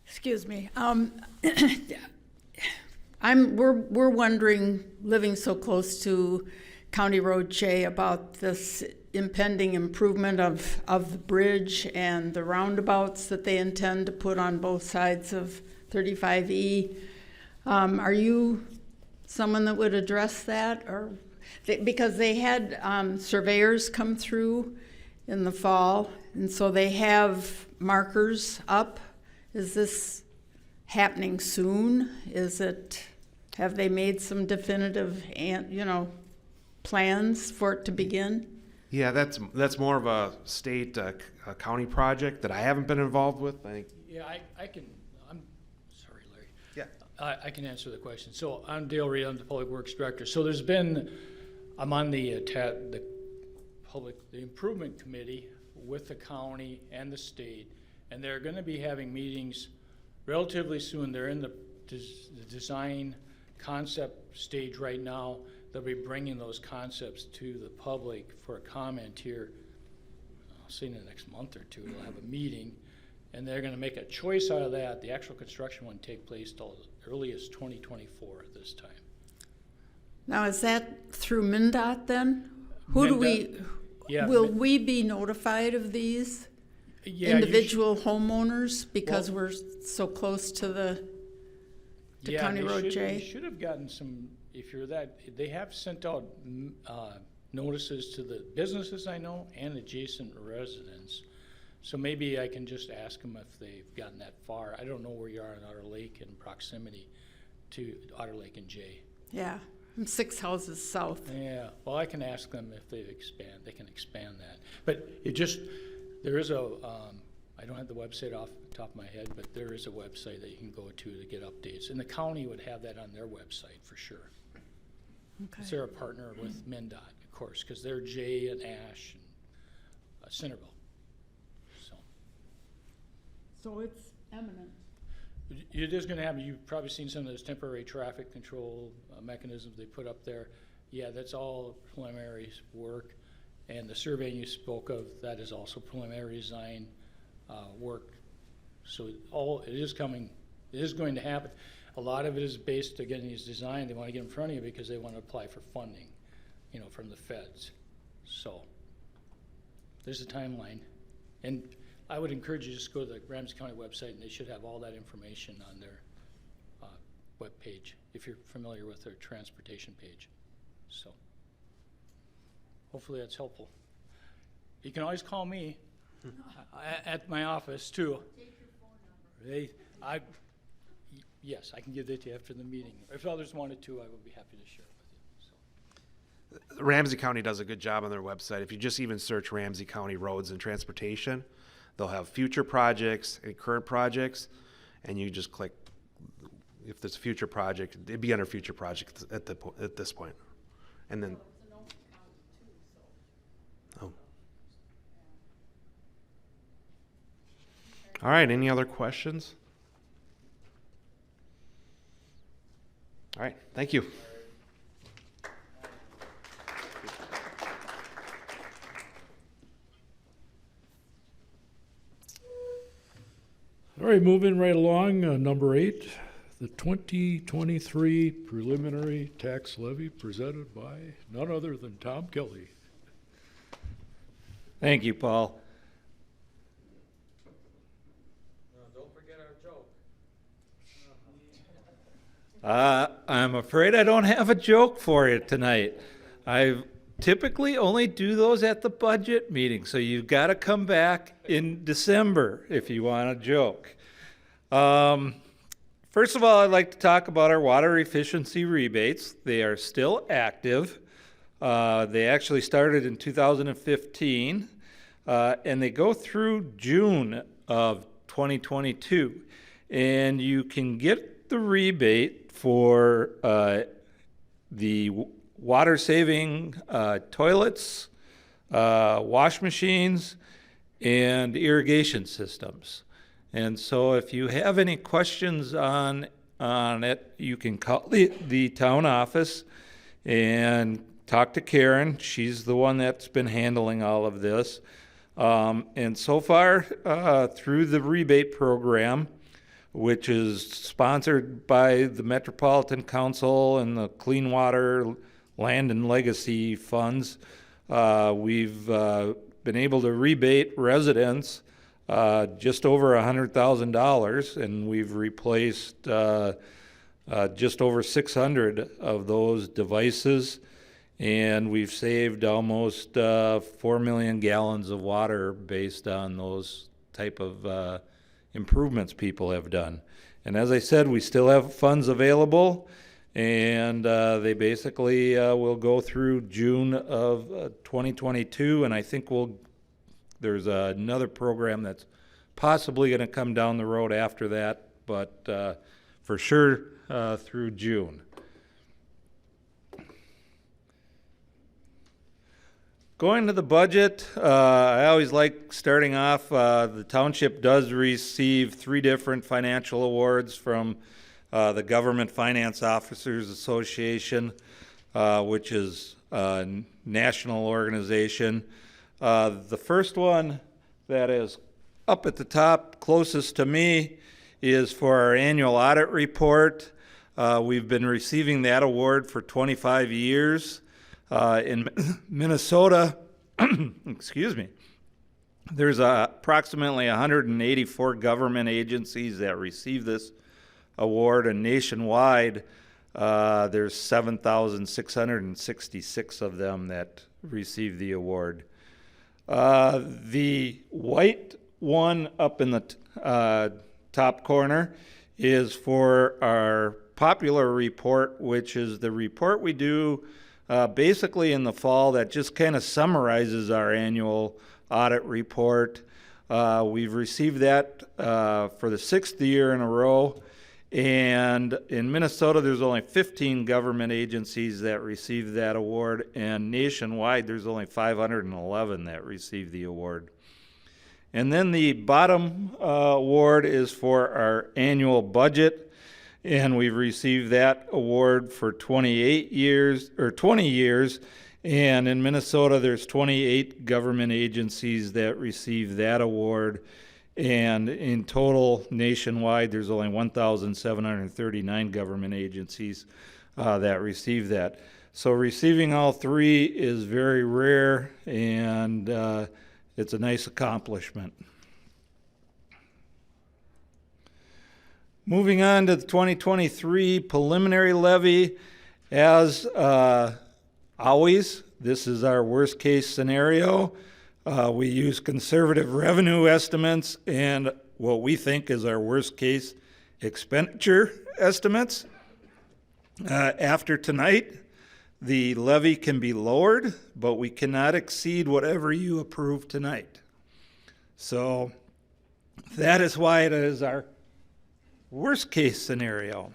[SPEAKER 8] Excuse me. We're wondering, living so close to County Road J, about this impending improvement of the bridge and the roundabouts that they intend to put on both sides of 35E. Are you someone that would address that, or because they had surveyors come through in the fall, and so they have markers up? Is this happening soon? Have they made some definitive, plans for it to begin?
[SPEAKER 10] Yeah, that's more of a state county project that I haven't been involved with. I think.
[SPEAKER 12] Yeah, I can. I'm sorry, Larry.
[SPEAKER 10] Yeah.
[SPEAKER 12] I can answer the question. So I'm Dale Reed. I'm the Public Works Director. So there's been I'm on the improvement committee with the county and the state, and they're gonna be having meetings relatively soon. They're in the design concept stage right now. They'll be bringing those concepts to the public for a comment here, I'll say in the next month or two. They'll have a meeting, and they're gonna make a choice out of that. The actual construction won't take place till as early as 2024 at this time.
[SPEAKER 8] Now, is that through MnDOT then? Who do we,
[SPEAKER 12] Yeah,
[SPEAKER 8] will we be notified of these
[SPEAKER 12] Yeah,
[SPEAKER 8] individual homeowners because we're so close to County Road J?
[SPEAKER 12] You should have gotten some, if you're that, they have sent out notices to the businesses I know and adjacent residents. So maybe I can just ask them if they've gotten that far. I don't know where you are in Otter Lake in proximity to Otter Lake and J.
[SPEAKER 8] Yeah, I'm 6 houses south.
[SPEAKER 12] Yeah, well, I can ask them if they can expand that. But it just, there is a, I don't have the website off the top of my head, but there is a website that you can go to get updates. And the county would have that on their website for sure.
[SPEAKER 8] Okay.
[SPEAKER 12] 'Cause they're a partner with MnDOT, of course, because they're Jay and Ash and Centerville.
[SPEAKER 8] So it's eminent.
[SPEAKER 12] It is gonna happen. You've probably seen some of those temporary traffic control mechanisms they put up there. Yeah, that's all preliminary work. And the survey you spoke of, that is also preliminary design work. So it is coming, it is going to happen. A lot of it is based on getting these designed. They want to get in front of you because they want to apply for funding, from the feds. So there's a timeline. And I would encourage you to just go to the Ramsey County website, and they should have all that information on their webpage if you're familiar with their transportation page. So hopefully that's helpful. You can always call me at my office too.
[SPEAKER 8] Take your phone number.
[SPEAKER 12] Yes, I can give that to you after the meeting. If others wanted to, I would be happy to share it with you. So.
[SPEAKER 10] Ramsey County does a good job on their website. If you just even search Ramsey County roads and transportation, they'll have future projects and current projects, and you just click if there's a future project. It'd be under future project at this point, and then. Oh. All right. Any other questions? All right. Thank you.
[SPEAKER 2] All right, moving right along, number 8, the 2023 preliminary tax levy presented by none other than Tom Kelly.
[SPEAKER 13] Thank you, Paul.
[SPEAKER 6] Don't forget our joke.
[SPEAKER 13] I'm afraid I don't have a joke for you tonight. I typically only do those at the budget meeting, so you've got to come back in December if you want a joke. First of all, I'd like to talk about our water efficiency rebates. They are still active. They actually started in 2015, and they go through June of 2022. And you can get the rebate for the water-saving toilets, wash machines, and irrigation systems. And so if you have any questions on it, you can call the town office and talk to Karen. She's the one that's been handling all of this. And so far, through the rebate program, which is sponsored by the Metropolitan Council and the Clean Water Land and Legacy Funds, we've been able to rebate residents just over $100,000, and we've replaced just over 600 of those devices, and we've saved almost 4 million gallons of water based on those type of improvements people have done. And as I said, we still have funds available, and they basically will go through June of 2022, and I think there's another program that's possibly going to come down the road after that, but for sure through June. Going to the budget, I always like starting off, the township does receive 3 different financial awards from the Government Finance Officers Association, which is a national organization. The first one that is up at the top, closest to me, is for our annual audit report. We've been receiving that award for 25 years. In Minnesota, excuse me, there's approximately 184 government agencies that receive this award, and nationwide, there's 7,666 of them that receive the award. The white one up in the top corner is for our popular report, which is the report we do basically in the fall that just kind of summarizes our annual audit report. We've received that for the 6th year in a row. And in Minnesota, there's only 15 government agencies that receive that award, and nationwide, there's only 511 that receive the award. And then the bottom award is for our annual budget, and we've received that award for 28 years, or 20 years, and in Minnesota, there's 28 government agencies that receive that award. And in total, nationwide, there's only 1,739 government agencies that receive that. So receiving all 3 is very rare, and it's a nice accomplishment. Moving on to the 2023 preliminary levy, as always, this is our worst case scenario. We use conservative revenue estimates and what we think is our worst case expenditure estimates. After tonight, the levy can be lowered, but we cannot exceed whatever you approve tonight. So that is why it is our worst case scenario.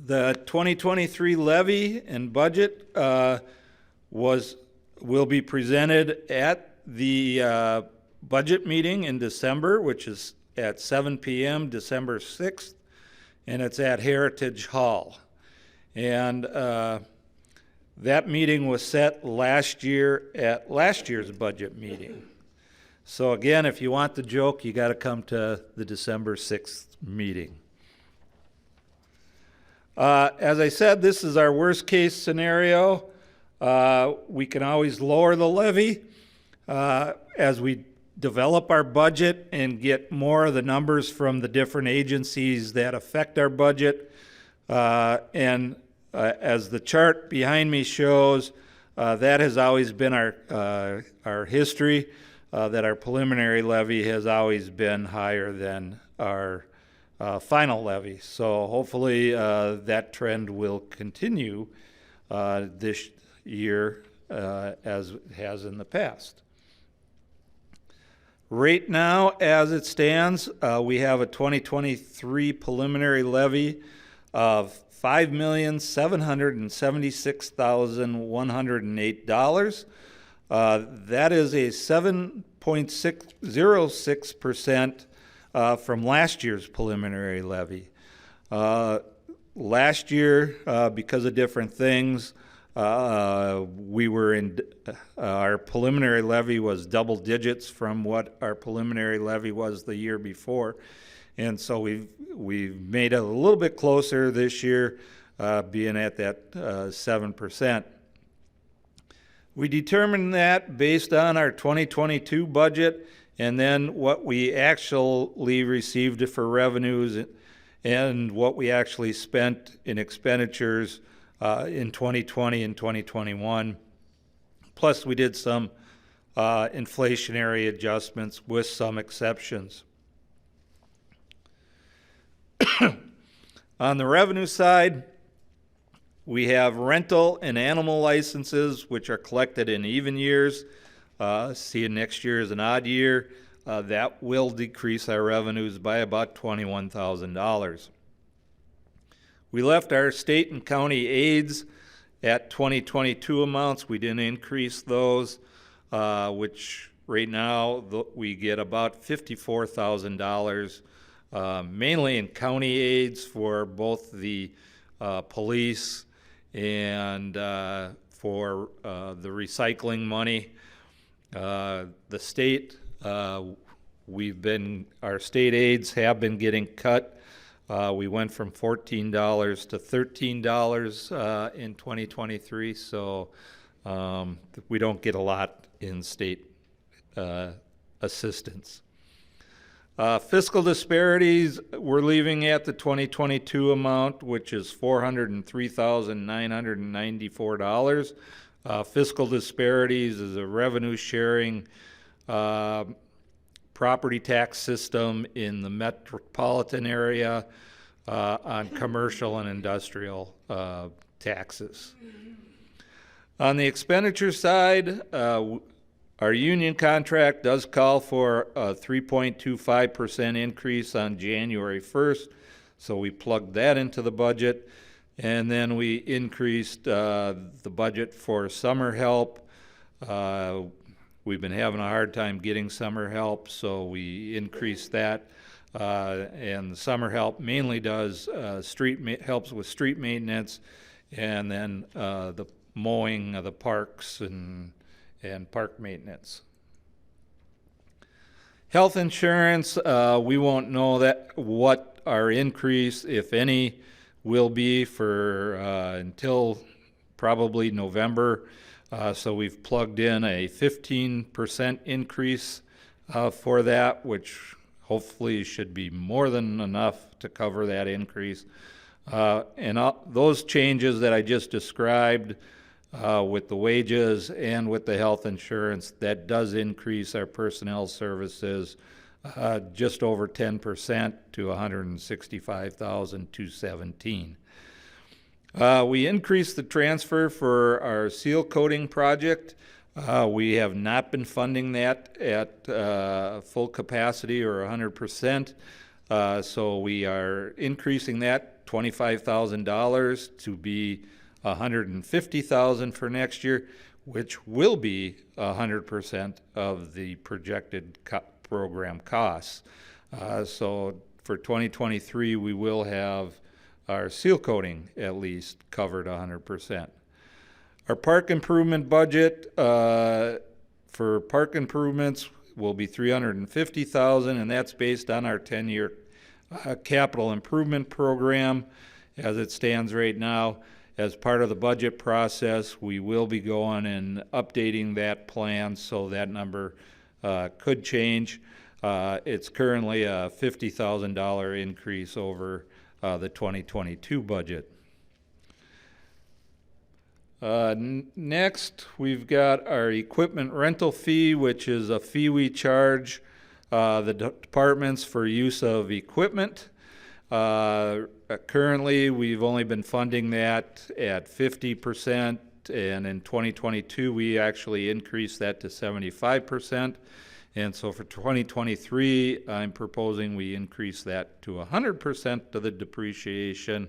[SPEAKER 13] The 2023 levy and budget will be presented at the budget meeting in December, which is at 7 p.m. December 6th, and it's at Heritage Hall. And that meeting was set last year at last year's budget meeting. So again, if you want the joke, you got to come to the December 6th meeting. As I said, this is our worst case scenario. We can always lower the levy as we develop our budget and get more of the numbers from the different agencies that affect our budget. And as the chart behind me shows, that has always been our history, that our preliminary levy has always been higher than our final levy. So hopefully that trend will continue this year as it has in the past. Right now, as it stands, we have a 2023 preliminary levy of $5,776,108. That is a 7.606% from last year's preliminary levy. Last year, because of different things, we were in our preliminary levy was double digits from what our preliminary levy was the year before, and so we've made it a little bit closer this year, being at that 7%. We determined that based on our 2022 budget and then what we actually received for revenues and what we actually spent in expenditures in 2020 and 2021. Plus, we did some inflationary adjustments with some exceptions. On the revenue side, we have rental and animal licenses, which are collected in even years. Seeing next year as an odd year, that will decrease our revenues by about $21,000. We left our state and county aids at 2022 amounts. We didn't increase those, which right now we get about $54,000, mainly in county aids for both the police and for the recycling money. The state, our state aids have been getting cut. We went from $14 to $13 in 2023, so we don't get a lot in state assistance. Fiscal disparities, we're leaving at the 2022 amount, which is $403,994. Fiscal disparities is a revenue sharing property tax system in the metropolitan area on commercial and industrial taxes. On the expenditure side, our union contract does call for a 3.25% increase on January 1st, so we plugged that into the budget. And then we increased the budget for summer help. We've been having a hard time getting summer help, so we increased that. And the summer help mainly does helps with street maintenance, and then the mowing of the parks and park maintenance. Health insurance, we won't know what our increase, if any, will be for until probably November. So we've plugged in a 15% increase for that, which hopefully should be more than enough to cover that increase. And those changes that I just described with the wages and with the health insurance, that does increase our personnel services just over 10% to $165,217. We increased the transfer for our seal coating project. We have not been funding that at full capacity or 100%. So we are increasing that $25,000 to be $150,000 for next year, which will be 100% of the projected program costs. So for 2023, we will have our seal coating at least covered 100%. Our park improvement budget for park improvements will be $350,000, and that's based on our 10-year capital improvement program as it stands right now. As part of the budget process, we will be going and updating that plan, so that number could change. It's currently a $50,000 increase over the 2022 budget. Next, we've got our equipment rental fee, which is a fee we charge the departments for use of equipment. Currently, we've only been funding that at 50%, and in 2022, we actually increased that to 75%. And so for 2023, I'm proposing we increase that to 100% of the depreciation,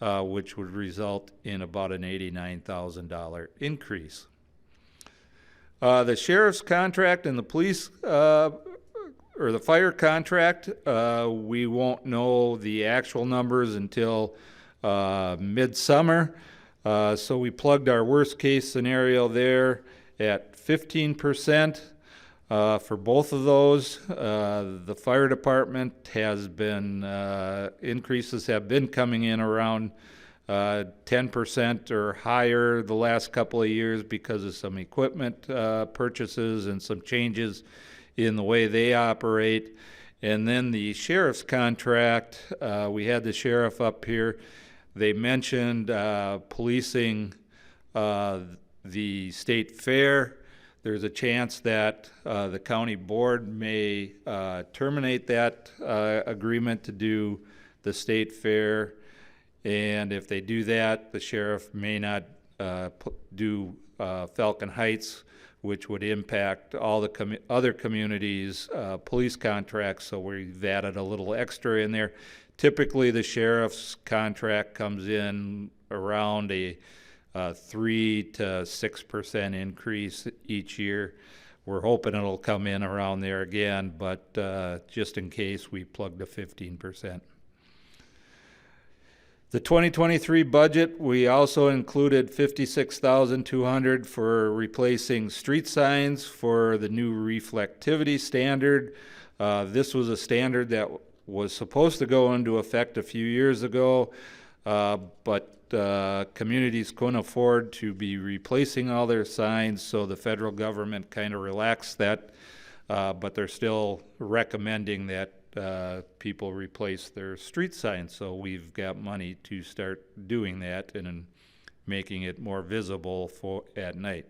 [SPEAKER 13] which would result in about an $89,000 increase. The sheriff's contract and the police or the fire contract, we won't know the actual numbers until midsummer. So we plugged our worst case scenario there at 15%. For both of those, the fire department has been, increases have been coming in around 10% or higher the last couple of years because of some equipment purchases and some changes in the way they operate. And then the sheriff's contract, we had the sheriff up here. They mentioned policing the state fair. There's a chance that the county board may terminate that agreement to do the state fair. And if they do that, the sheriff may not do Falcon Heights, which would impact all the other communities' police contracts, so we've added a little extra in there. Typically, the sheriff's contract comes in around a 3 to 6% increase each year. We're hoping it'll come in around there again, but just in case, we plugged a 15%. The 2023 budget, we also included $56,200 for replacing street signs for the new reflectivity standard. This was a standard that was supposed to go into effect a few years ago, but communities couldn't afford to be replacing all their signs, so the federal government kind of relaxed that, but they're still recommending that people replace their street signs, so we've got money to start doing that and making it more visible at night.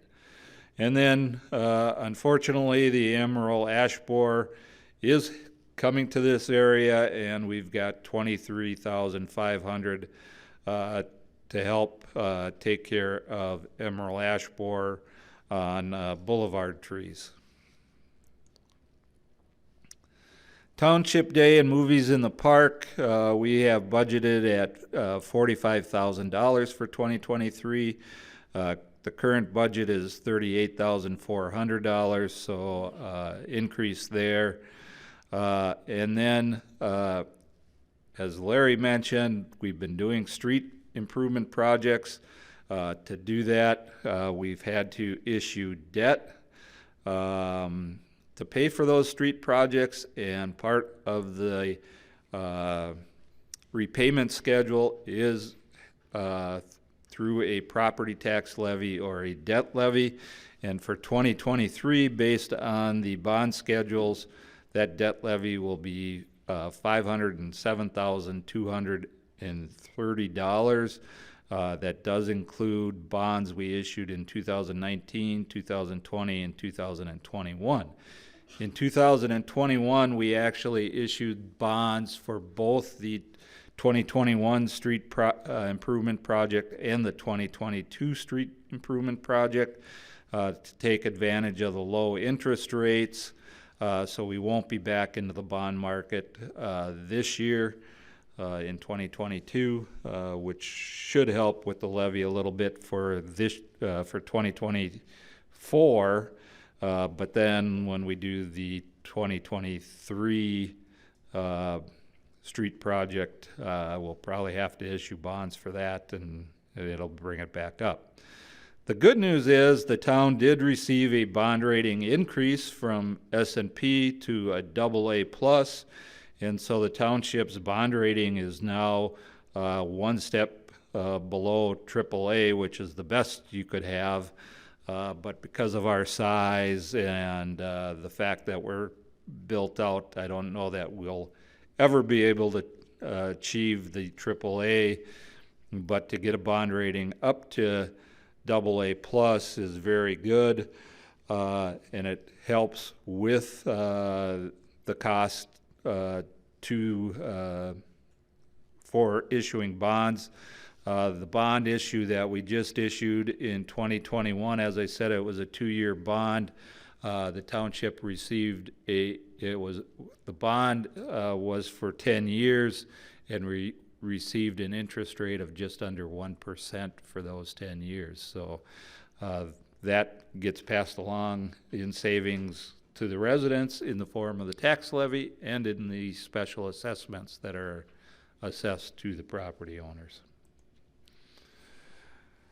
[SPEAKER 13] And then, unfortunately, the emerald ash borer is coming to this area, and we've got $23,500 to help take care of emerald ash borer on boulevard trees. Township Day and movies in the park, we have budgeted at $45,000 for 2023. The current budget is $38,400, so increase there. And then, as Larry mentioned, we've been doing street improvement projects. To do that, we've had to issue debt to pay for those street projects, and part of the repayment schedule is through a property tax levy or a debt levy. And for 2023, based on the bond schedules, that debt levy will be $507,230. That does include bonds we issued in 2019, 2020, and 2021. In 2021, we actually issued bonds for both the 2021 street improvement project and the 2022 street improvement project to take advantage of the low interest rates. So we won't be back into the bond market this year in 2022, which should help with the levy a little bit for 2024. But then when we do the 2023 street project, we'll probably have to issue bonds for that, and it'll bring it back up. The good news is the town did receive a bond rating increase from S&P to a AA+, and so the township's bond rating is now one step below AAA, which is the best you could have. But because of our size and the fact that we're built out, I don't know that we'll ever be able to achieve the AAA. But to get a bond rating up to AA+ is very good, and it helps with the cost for issuing bonds. The bond issue that we just issued in 2021, as I said, it was a 2-year bond. The township received the bond was for 10 years, and we received an interest rate of just under 1% for those 10 years. So that gets passed along in savings to the residents in the form of the tax levy and in the special assessments that are assessed to the property owners.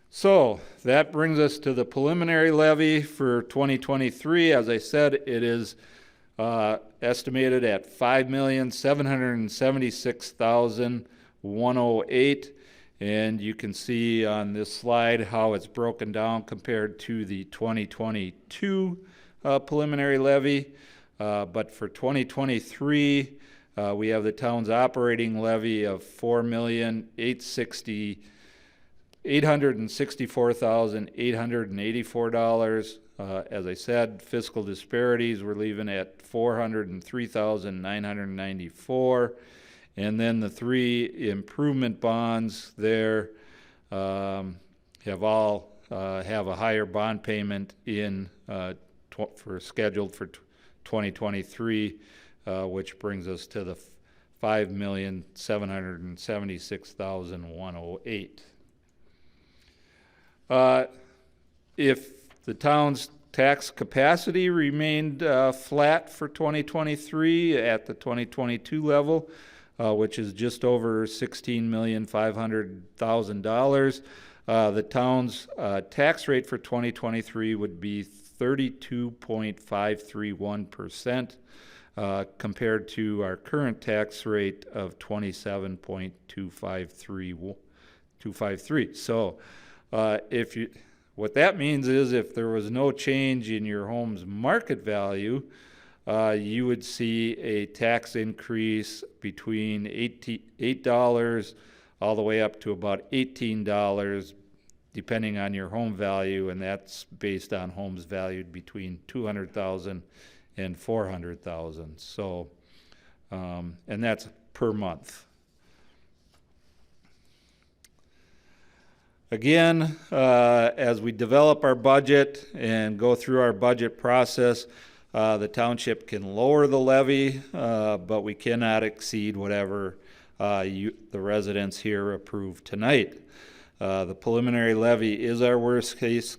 [SPEAKER 13] So that brings us to the preliminary levy for 2023. As I said, it is estimated at $5,776,108, and you can see on this slide how it's broken down compared to the 2022 preliminary levy. But for 2023, we have the town's operating levy of $864,884. As I said, fiscal disparities we're leaving at $403,994, and then the 3 improvement bonds there have a higher bond payment in scheduled for 2023, which brings us to the $5,776,108. If the town's tax capacity remained flat for 2023 at the 2022 level, which is just over $16,500,000, the town's tax rate for 2023 would be 32.531%, compared to our current tax rate of 27.253. So, what that means is if there was no change in your home's market value, you would see a tax increase between $8 all the way up to about $18, depending on your home value, and that's based on homes valued between $200,000 and $400,000. So, and that's per month. Again, as we develop our budget and go through our budget process, the township can lower the levy, but we cannot exceed whatever the residents here approve tonight. The preliminary levy is our worst case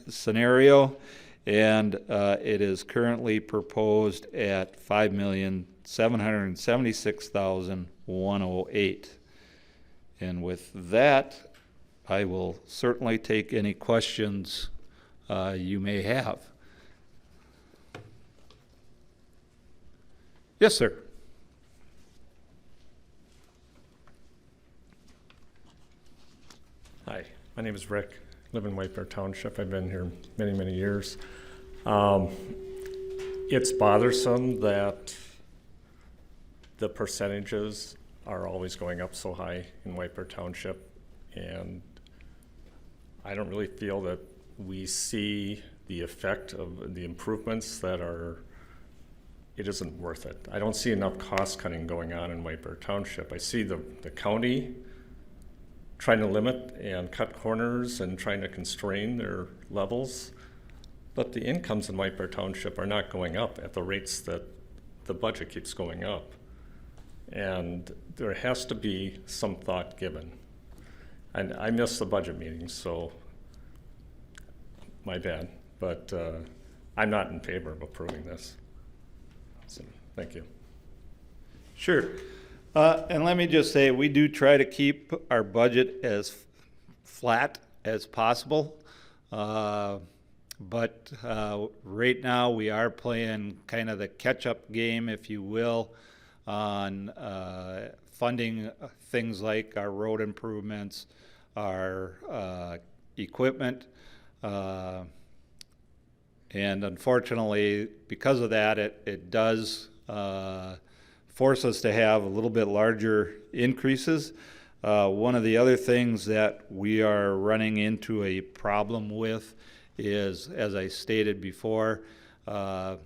[SPEAKER 13] scenario, and it is currently proposed at $5,776,108. And with that, I will certainly take any questions you may have. Yes, sir.
[SPEAKER 9] Hi, my name is Rick. I live in White Bear Township. I've been here many, many years. It's bothersome that the percentages are always going up so high in White Bear Township, and I don't really feel that we see the effect of the improvements that it isn't worth it. I don't see enough cost cutting going on in White Bear Township. I see the county trying to limit and cut corners and trying to constrain their levels, but the incomes in White Bear Township are not going up at the rates that the budget keeps going up. And there has to be some thought given. And I missed the budget meeting, so my bad, but I'm not in favor of approving this. So, thank you.
[SPEAKER 13] Sure. And let me just say, we do try to keep our budget as flat as possible. But right now we are playing kind of the catch-up game, if you will, on funding things like our road improvements, our equipment. And unfortunately, because of that, it does force us to have a little bit larger increases. One of the other things that we are running into a problem with is, as I stated before, the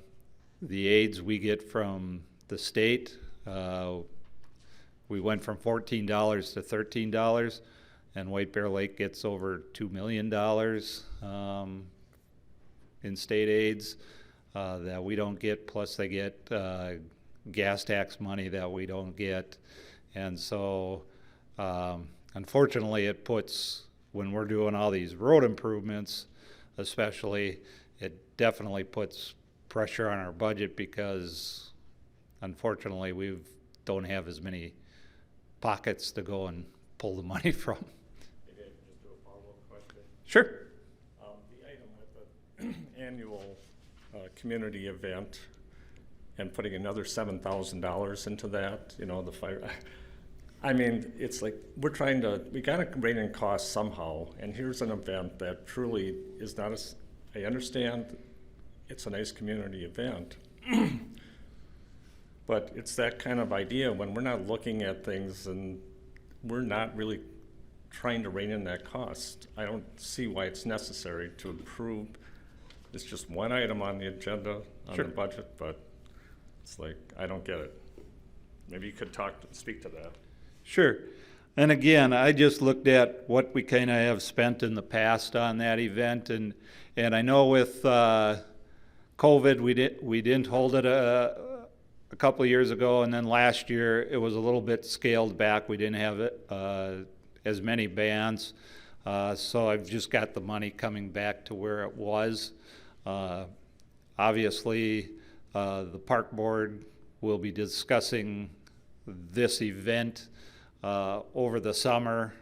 [SPEAKER 13] aids we get from the state. We went from $14 to $13, and White Bear Lake gets over $2 million in state aids that we don't get, plus they get gas tax money that we don't get. And so unfortunately it puts, when we're doing all these road improvements especially, it definitely puts pressure on our budget because unfortunately we don't have as many pockets to go and pull the money from.
[SPEAKER 9] Maybe I can just do a follow-up question.
[SPEAKER 13] Sure.
[SPEAKER 9] The item with the annual community event and putting another $7,000 into that, the fire. I mean, it's like we gotta rein in costs somehow, and here's an event that truly is not I understand it's a nice community event, but it's that kind of idea when we're not looking at things and we're not really trying to rein in that cost. I don't see why it's necessary to approve. It's just one item on the agenda on
[SPEAKER 13] Sure.
[SPEAKER 9] the budget, but it's like, I don't get it. Maybe you could speak to that.
[SPEAKER 13] Sure. And again, I just looked at what we kind of have spent in the past on that event, and I know with COVID we didn't hold it a couple of years ago, and then last year it was a little bit scaled back. We didn't have it as many bands, So I've just got the money coming back to where it was. Obviously, the park board will be discussing this event over the summer,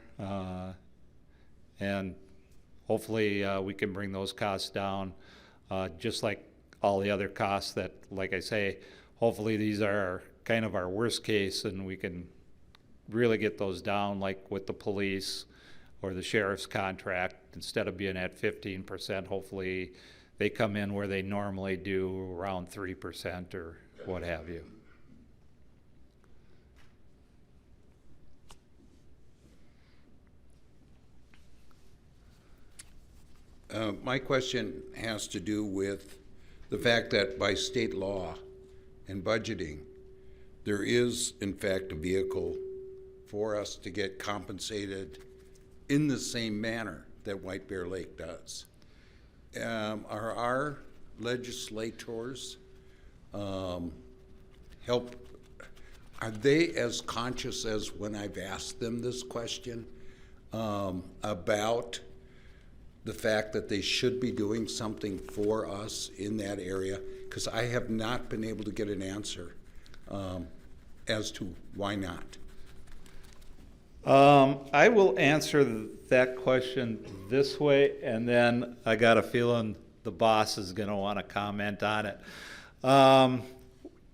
[SPEAKER 13] and hopefully we can bring those costs down, just like all the other costs that, like I say, hopefully these are kind of our worst case, and we can really get those down, like with the police or the sheriff's contract. Instead of being at 15%, hopefully they come in where they normally do, around 3% or what have you.
[SPEAKER 7] My question has to do with the fact that by state law and budgeting, there is in fact a vehicle for us to get compensated in the same manner that White Bear Lake does. Are our legislators are they as conscious as when I've asked them this question about the fact that they should be doing something for us in that area? Because I have not been able to get an answer as to why not.
[SPEAKER 13] I will answer that question this way, and then I got a feeling the boss is going to want to comment on it.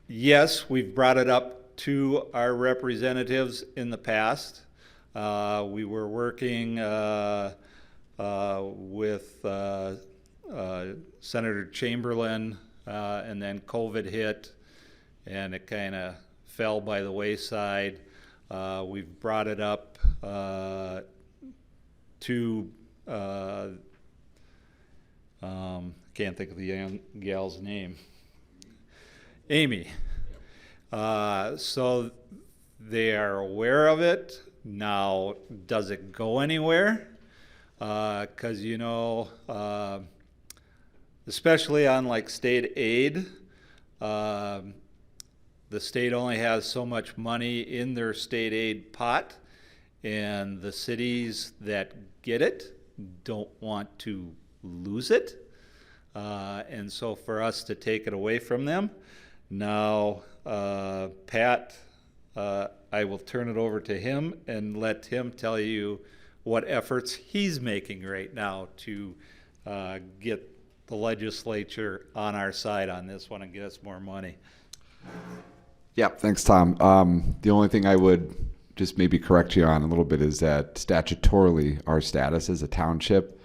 [SPEAKER 13] Yes, we've brought it up to our representatives in the past. We were working with Senator Chamberlain, and then COVID hit, and it kind of fell by the wayside. We've brought it up to, can't think of the young gal's name, Amy. So they are aware of it. Now, does it go anywhere? Because, you know, especially on like state aid, the state only has so much money in their state aid pot, and the cities that get it don't want to lose it. And so for us to take it away from them, now Pat, I will turn it over to him and let him tell you what efforts he's making right now to get the legislature on our side on this one and get us more money.
[SPEAKER 1] Yeah, thanks, Tom. The only thing I would just maybe correct you on a little bit is that statutorily our status as a township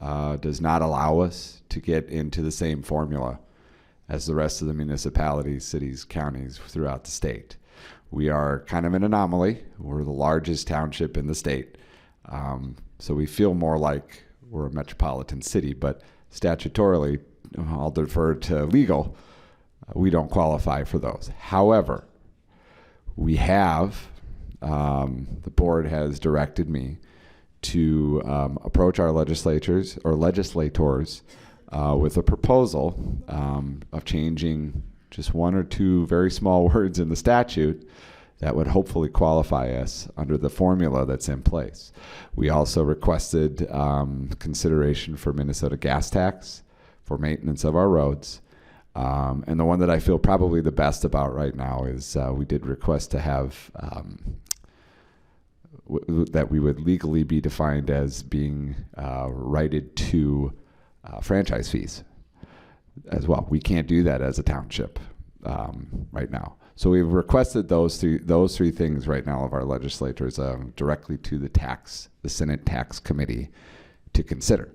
[SPEAKER 1] does not allow us to get into the same formula as the rest of the municipalities, cities, counties throughout the state. We are kind of an anomaly. We're the largest township in the state. So we feel more like we're a metropolitan city, but statutorily, I'll defer to legal, we don't qualify for those. However, we have, the board has directed me to approach our legislators with a proposal of changing just one or two very small words in the statute that would hopefully qualify us under the formula that's in place. We also requested consideration for Minnesota gas tax for maintenance of our roads. And the one that I feel probably the best about right now is we did request to have that we would legally be defined as being righted to franchise fees as well. We can't do that as a township right now. So we've requested those three things right now of our legislators directly to the Senate Tax Committee to consider.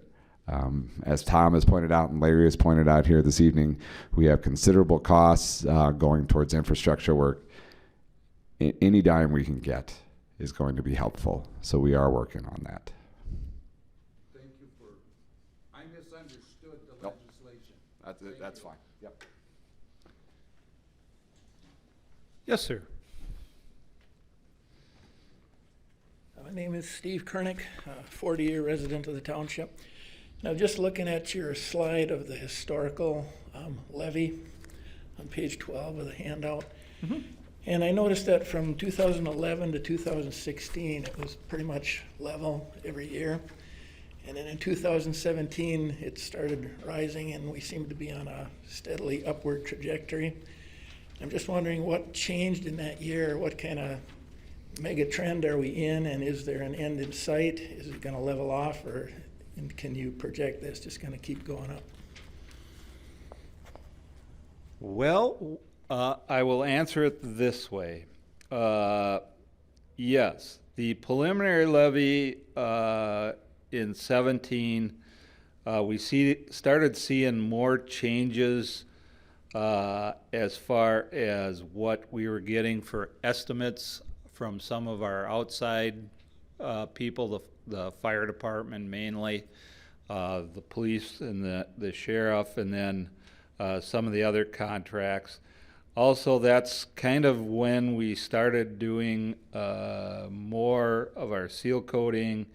[SPEAKER 1] As Tom has pointed out and Larry has pointed out here this evening, we have considerable costs going towards infrastructure work. Any dime we can get is going to be helpful. So we are working on that.
[SPEAKER 7] Thank you for, I misunderstood the legislation.
[SPEAKER 1] That's fine. Yep.
[SPEAKER 14] Yes, sir. My name is Steve Kernick, 40-year resident of the township. Now, just looking at your slide of the historical levy on page 12 of the handout, and I noticed that from 2011 to 2016, it was pretty much level every year. And then in 2017, it started rising, and we seem to be on a steadily upward trajectory. I'm just wondering what changed in that year. What kind of mega trend are we in, and is there an end in sight? Is it going to level off, or and can you project this just going to keep going up?
[SPEAKER 13] Well, I will answer it this way. Yes, the preliminary levy in 17, we started seeing more changes as far as what we were getting for estimates from some of our outside people, the fire department mainly, the police and the sheriff, and then some of the other contracts. Also, that's kind of when we started doing more of our seal coating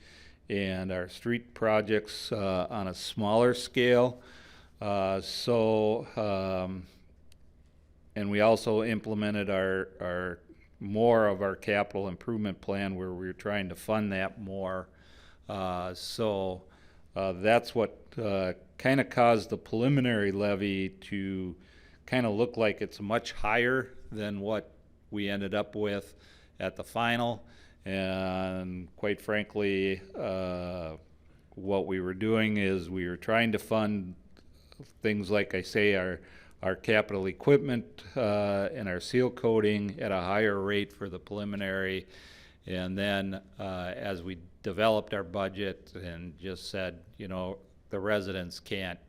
[SPEAKER 13] and our street projects on a smaller scale. And we also implemented our more of our capital improvement plan where we were trying to fund that more. That's what kind of caused the preliminary levy to kind of look like it's much higher than what we ended up with at the final. And quite frankly, what we were doing is we were trying to fund things like I say, our capital equipment and our seal coating at a higher rate for the preliminary. And then as we developed our budget and just said, you know, the residents can't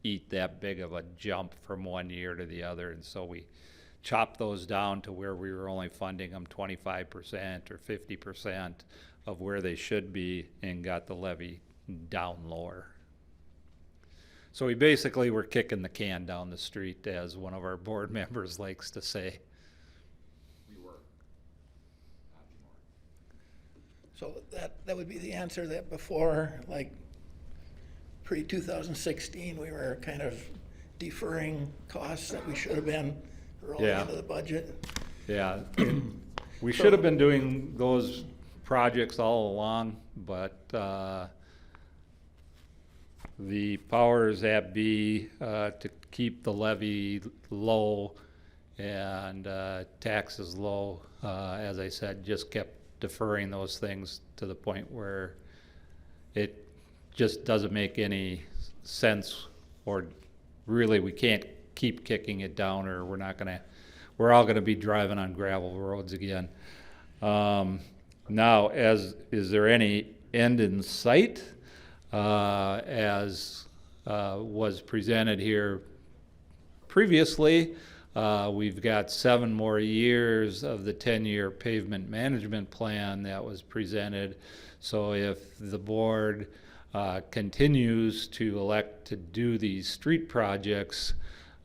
[SPEAKER 13] eat that big of a jump from one year to the other, and so we chopped those down to where we were only funding them 25% or 50% of where they should be and got the levy down lower. So we basically were kicking the can down the street, as one of our board members likes to say.
[SPEAKER 1] We were.
[SPEAKER 14] So that would be the answer, that before, like, pre-2016, we were kind of deferring costs that we should have been rolling into the budget.
[SPEAKER 13] Yeah, we should have been doing those projects all along, but the powers that be to keep the levy low and taxes low, as I said, just kept deferring those things to the point where it just doesn't make any sense, or really we can't keep kicking it down, or we're all gonna be driving on gravel roads again. Now, is there any end in sight? As was presented here previously, we've got 7 more years of the 10-year pavement management plan that was presented. So if the board continues to elect to do these street projects,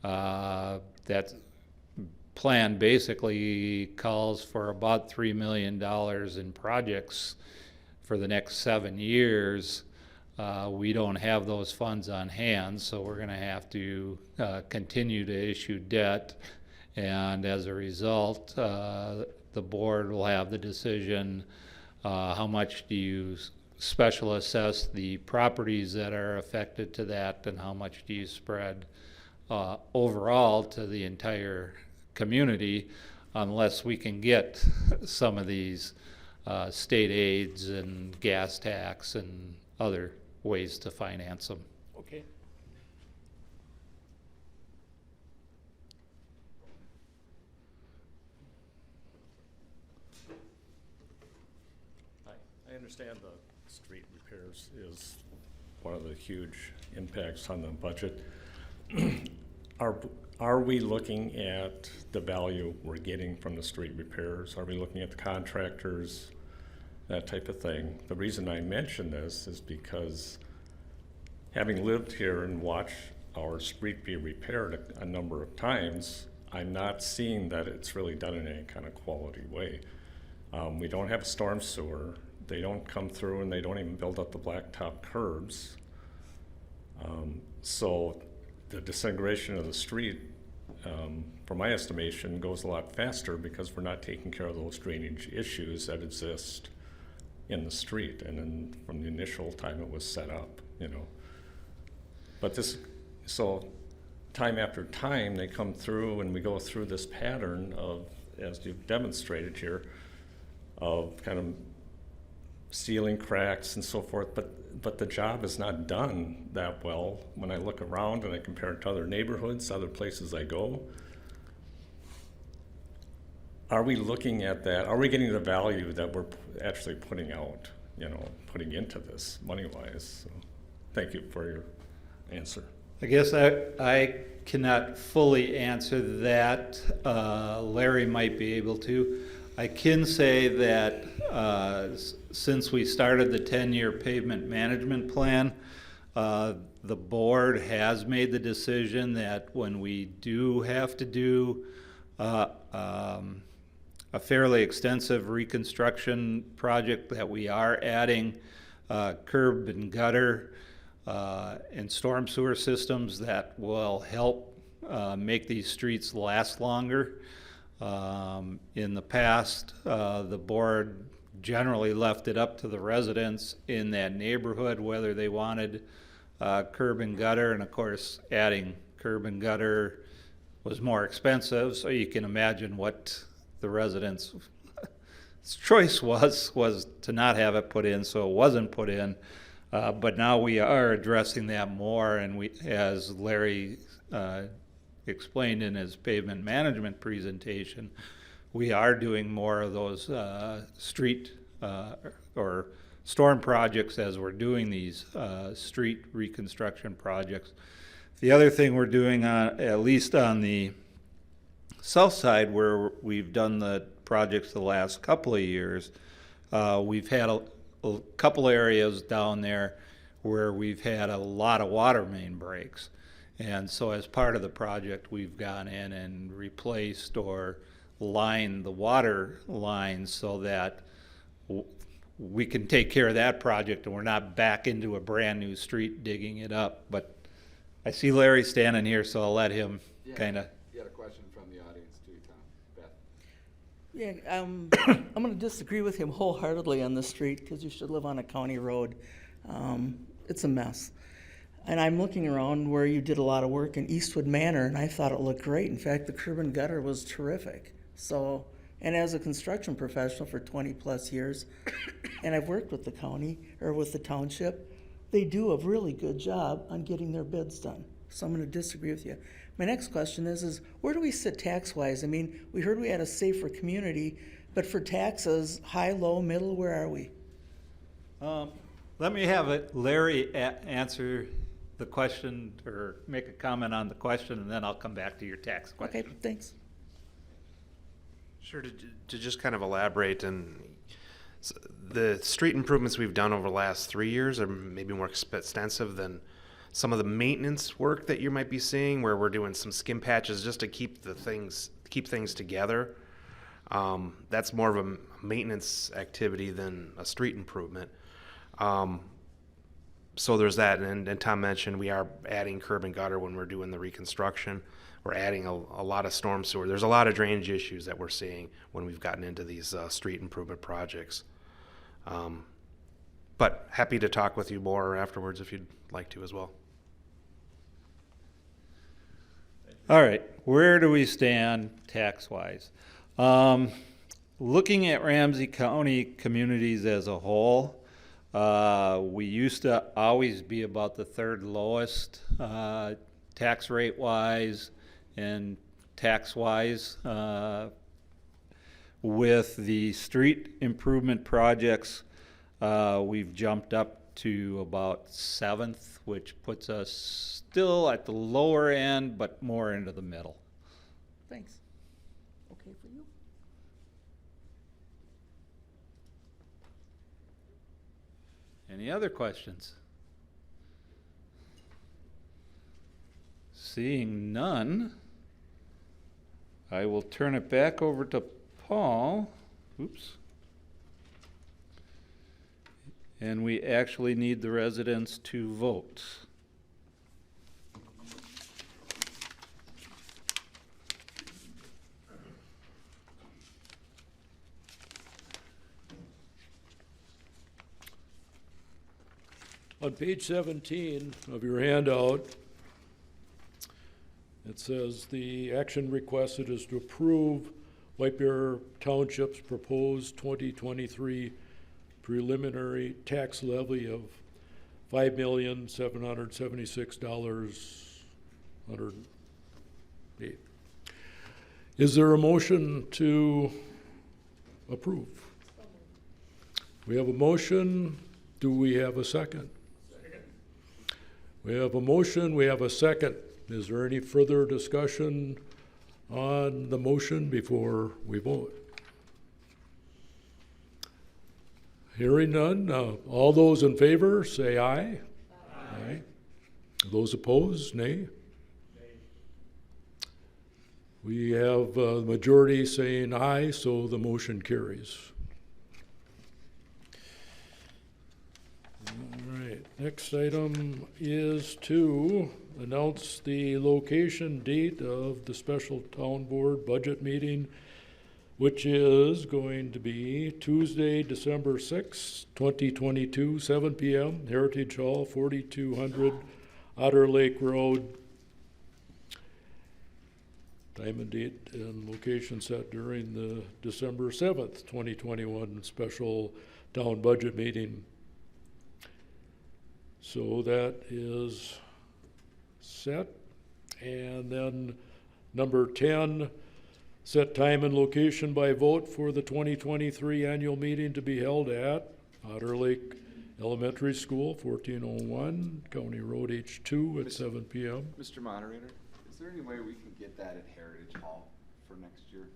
[SPEAKER 13] that plan basically calls for about $3 million in projects for the next 7 years. We don't have those funds on hand, so we're going to have to continue to issue debt, and as a result, the board will have the decision, how much do you special assess the properties that are affected to that, and how much do you spread overall to the entire community, unless we can get some of these state aids and gas tax and other ways to finance them.
[SPEAKER 14] Okay.
[SPEAKER 9] I understand the street repairs is one of the huge impacts on the budget. Are we looking at the value we're getting from the street repairs? Are we looking at the contractors, that type of thing? The reason I mention this is because, having lived here and watched our street be repaired a number of times, I'm not seeing that it's really done in any kind of quality way. We don't have a storm sewer. They don't come through, and they don't even build up the blacktop curbs. So the disintegration of the street, from my estimation, goes a lot faster because we're not taking care of those drainage issues that exist in the street and then from the initial time it was set up, you know. But so time after time they come through and we go through this pattern of, as you've demonstrated here, of kind of sealing cracks and so forth, but the job is not done that well when I look around and I compare it to other neighborhoods, other places I go. Are we looking at that? Are we getting the value that we're actually putting out, you know, putting into this money-wise? So, thank you for your answer.
[SPEAKER 13] I guess I cannot fully answer that. Larry might be able to. I can say that since we started the 10-year pavement management plan, the board has made the decision that when we do have to do a fairly extensive reconstruction project, that we are adding curb and gutter and storm sewer systems that will help make these streets last longer. In the past, the board generally left it up to the residents in that neighborhood whether they wanted curb and gutter, and of course adding curb and gutter was more expensive, so you can imagine what the residents' choice was to not have it put in, so it wasn't put in. But now we are addressing that more, and we, as Larry explained in his pavement management presentation, we are doing more of those street or storm projects as we're doing these street reconstruction projects. The other thing we're doing, at least on the south side where we've done the projects the last couple of years, we've had a couple areas down there where we've had a lot of water main breaks. And so as part of the project, we've gone in and replaced or lined the water lines so that we can take care of that project and we're not back into a brand new street digging it up. But I see Larry standing here, so I'll let him kind of.
[SPEAKER 1] You had a question from the audience too, Tom. Beth.
[SPEAKER 5] Yeah, I'm going to disagree with him wholeheartedly on this street because you should live on a county road. It's a mess. And I'm looking around where you did a lot of work in Eastwood Manor, and I thought it looked great. In fact, the curb and gutter was terrific. So, and as a construction professional for 20 plus years, and I've worked with the county, or with the township, they do a really good job on getting their bids done. So I'm going to disagree with you. My next question is where do we sit tax-wise? I mean, we heard we had a safer community, but for taxes, high, low, middle, where are we?
[SPEAKER 13] Let me have Larry answer the question or make a comment on the question, and then I'll come back to your tax question.
[SPEAKER 5] Okay, thanks.
[SPEAKER 10] Sure, to just kind of elaborate, and the street improvements we've done over the last 3 years are maybe more extensive than some of the maintenance work that you might be seeing, where we're doing some skim patches just to keep things together. That's more of a maintenance activity than a street improvement. So there's that, and Tom mentioned we are adding curb and gutter when we're doing the reconstruction. We're adding a lot of storm sewer. There's a lot of drainage issues that we're seeing when we've gotten into these street improvement projects. But happy to talk with you more afterwards if you'd like to as well.
[SPEAKER 13] All right, where do we stand tax-wise? Looking at Ramsey County communities as a whole, we used to always be about the third lowest tax rate wise and tax wise. With the street improvement projects, we've jumped up to about 7th, which puts us still at the lower end but more into the middle.
[SPEAKER 5] Thanks. Okay for you?
[SPEAKER 13] Any other questions? Seeing none, I will turn it back over to Paul. Oops. And we actually need the residents to vote.
[SPEAKER 2] On page 17 of your handout, it says the action requested is to approve White Bear Township's proposed 2023 preliminary tax levy of $5,776,108. Is there a motion to approve? We have a motion. Do we have a second? Second. We have a motion. We have a second. Is there any further discussion on the motion before we vote? Hearing none, all those in favor say aye. Aye. Those opposed, nay. We have a majority saying aye, so the motion carries. All right, next item is to announce the location date of the special town board budget meeting, which is going to be Tuesday, December 6th, 2022, 7 p.m., Heritage Hall, 4200 Otter Lake Road. Time and date and location set during the December 7th, 2021 special town budget meeting. So that is set. And then number 10, set time and location by vote for the 2023 annual meeting to be held at Otter Lake Elementary School, 1401 County Road H2 at 7 p.m.
[SPEAKER 1] Mr. Moderator, is there any way we can get that at Heritage Hall for next year?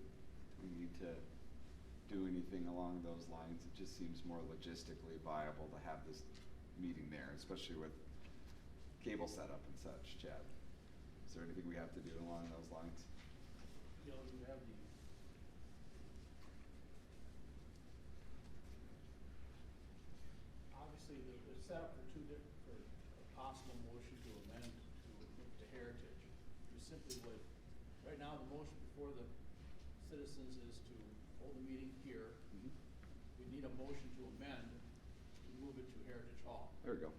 [SPEAKER 1] Do we need to do anything along those lines? It just seems more logistically viable to have this meeting there, especially with cable setup and such, Chad. Is there anything we have to do along those lines?
[SPEAKER 12] Obviously, the setup for for a possible motion to amend to heritage. We simply would, right now, the motion before the citizens is to hold the meeting here.
[SPEAKER 1] Mm-hmm.
[SPEAKER 12] We need a motion to amend to move it to Heritage Hall.
[SPEAKER 1] There we go.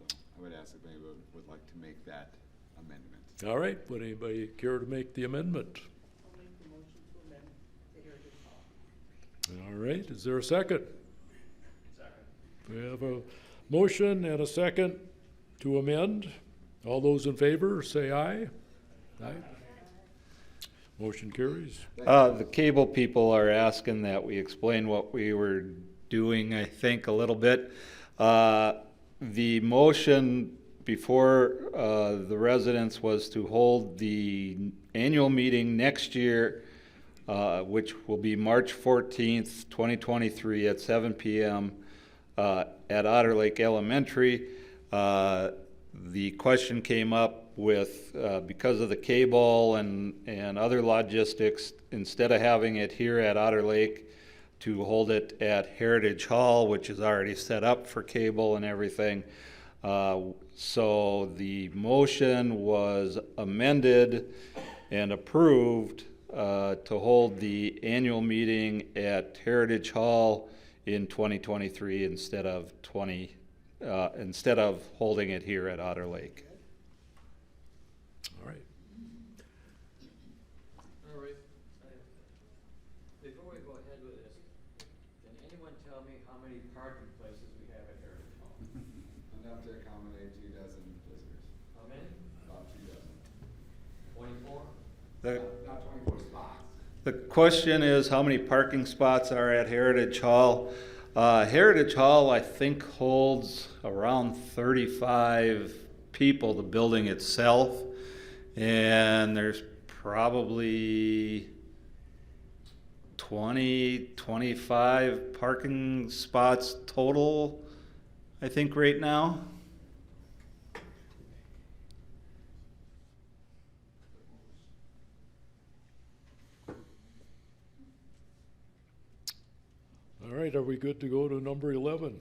[SPEAKER 1] So I would ask if anybody would like to make that amendment.
[SPEAKER 2] All right, would anybody care to make the amendment?
[SPEAKER 5] I'll make the motion to amend the Heritage Hall.
[SPEAKER 2] All right, is there a second? Second. We have a motion and a second to amend. All those in favor, say aye. Aye. Motion carries.
[SPEAKER 13] The cable people are asking that we explain what we were doing, I think, a little bit. The motion before the residents was to hold the annual meeting next year, which will be March 14th, 2023 at 7 p.m. At Otter Lake Elementary. The question came up with, because of the cable and other logistics, instead of having it here at Otter Lake, to hold it at Heritage Hall, which is already set up for cable and everything. So the motion was amended and approved to hold the annual meeting at Heritage Hall in 2023 instead of holding it here at Otter Lake.
[SPEAKER 2] All right.
[SPEAKER 6] All right. Before we go ahead with this, can anyone tell me how many parking places we have at Heritage Hall?
[SPEAKER 1] Enough to accommodate 24 visitors.
[SPEAKER 6] How many?
[SPEAKER 1] About
[SPEAKER 6] 24?
[SPEAKER 1] Not 24 spots.
[SPEAKER 13] The question is, how many parking spots are at Heritage Hall? Heritage Hall, I think, holds around 35 people, the building itself, and there's probably 25 parking spots total, I think, right now.
[SPEAKER 2] All right, are we good to go to number 11?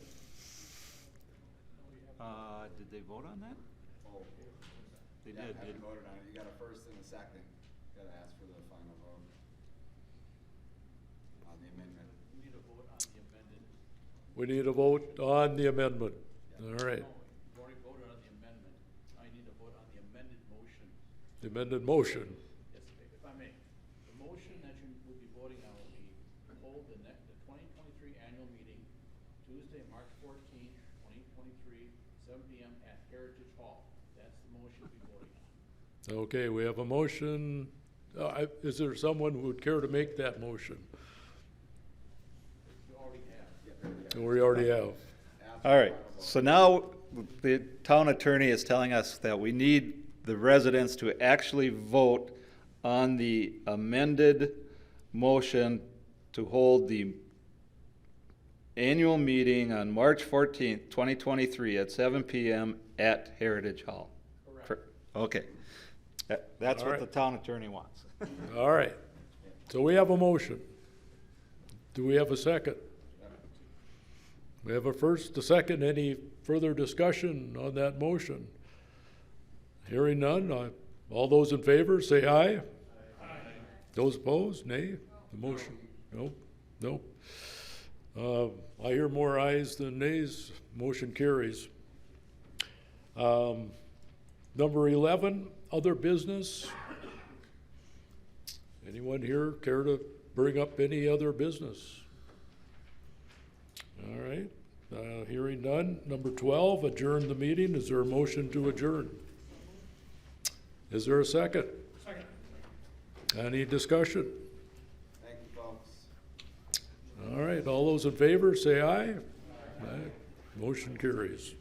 [SPEAKER 13] Did they vote on that?
[SPEAKER 1] Oh,
[SPEAKER 13] They
[SPEAKER 1] yeah,
[SPEAKER 13] did.
[SPEAKER 1] haven't voted on it. You got a first and a second. Got to ask for the final vote on the amendment.
[SPEAKER 12] We need a vote on the amended.
[SPEAKER 2] We need a vote on the amendment. All right.
[SPEAKER 15] You've already voted on the amendment. I need to vote on the amended motion.
[SPEAKER 2] The amended motion.
[SPEAKER 15] Yes, if I may. The motion that you will be voting on will be to hold the 2023 annual meeting Tuesday, March 14th, 2023, 7 p.m. at Heritage Hall. That's the motion we'll be voting on.
[SPEAKER 2] Okay, we have a motion. Is there someone who would care to make that motion?
[SPEAKER 15] You already have.
[SPEAKER 2] We already have.
[SPEAKER 13] All right, so now the town attorney is telling us that we need the residents to actually vote on the amended motion to hold the annual meeting on March 14th, 2023 at 7 p.m. at Heritage Hall. Correct. Okay. That's
[SPEAKER 2] All
[SPEAKER 13] what
[SPEAKER 2] right.
[SPEAKER 13] the town attorney wants.
[SPEAKER 2] All right. So we have a motion. Do we have a second? We have a first, a second. Any further discussion on that motion? Hearing none. All those in favor, say aye. Aye. Those opposed, nay. The motion, nope, nope. I hear more ayes than nays. Motion carries. Number 11, other business. Anyone here care to bring up any other business? All right, hearing none. Number 12, adjourn the meeting. Is there a motion to adjourn? Is there a second?
[SPEAKER 14] Second.
[SPEAKER 2] Any discussion?
[SPEAKER 1] Thank you, folks.
[SPEAKER 2] All right, all those in favor, say aye. Aye. Motion carries.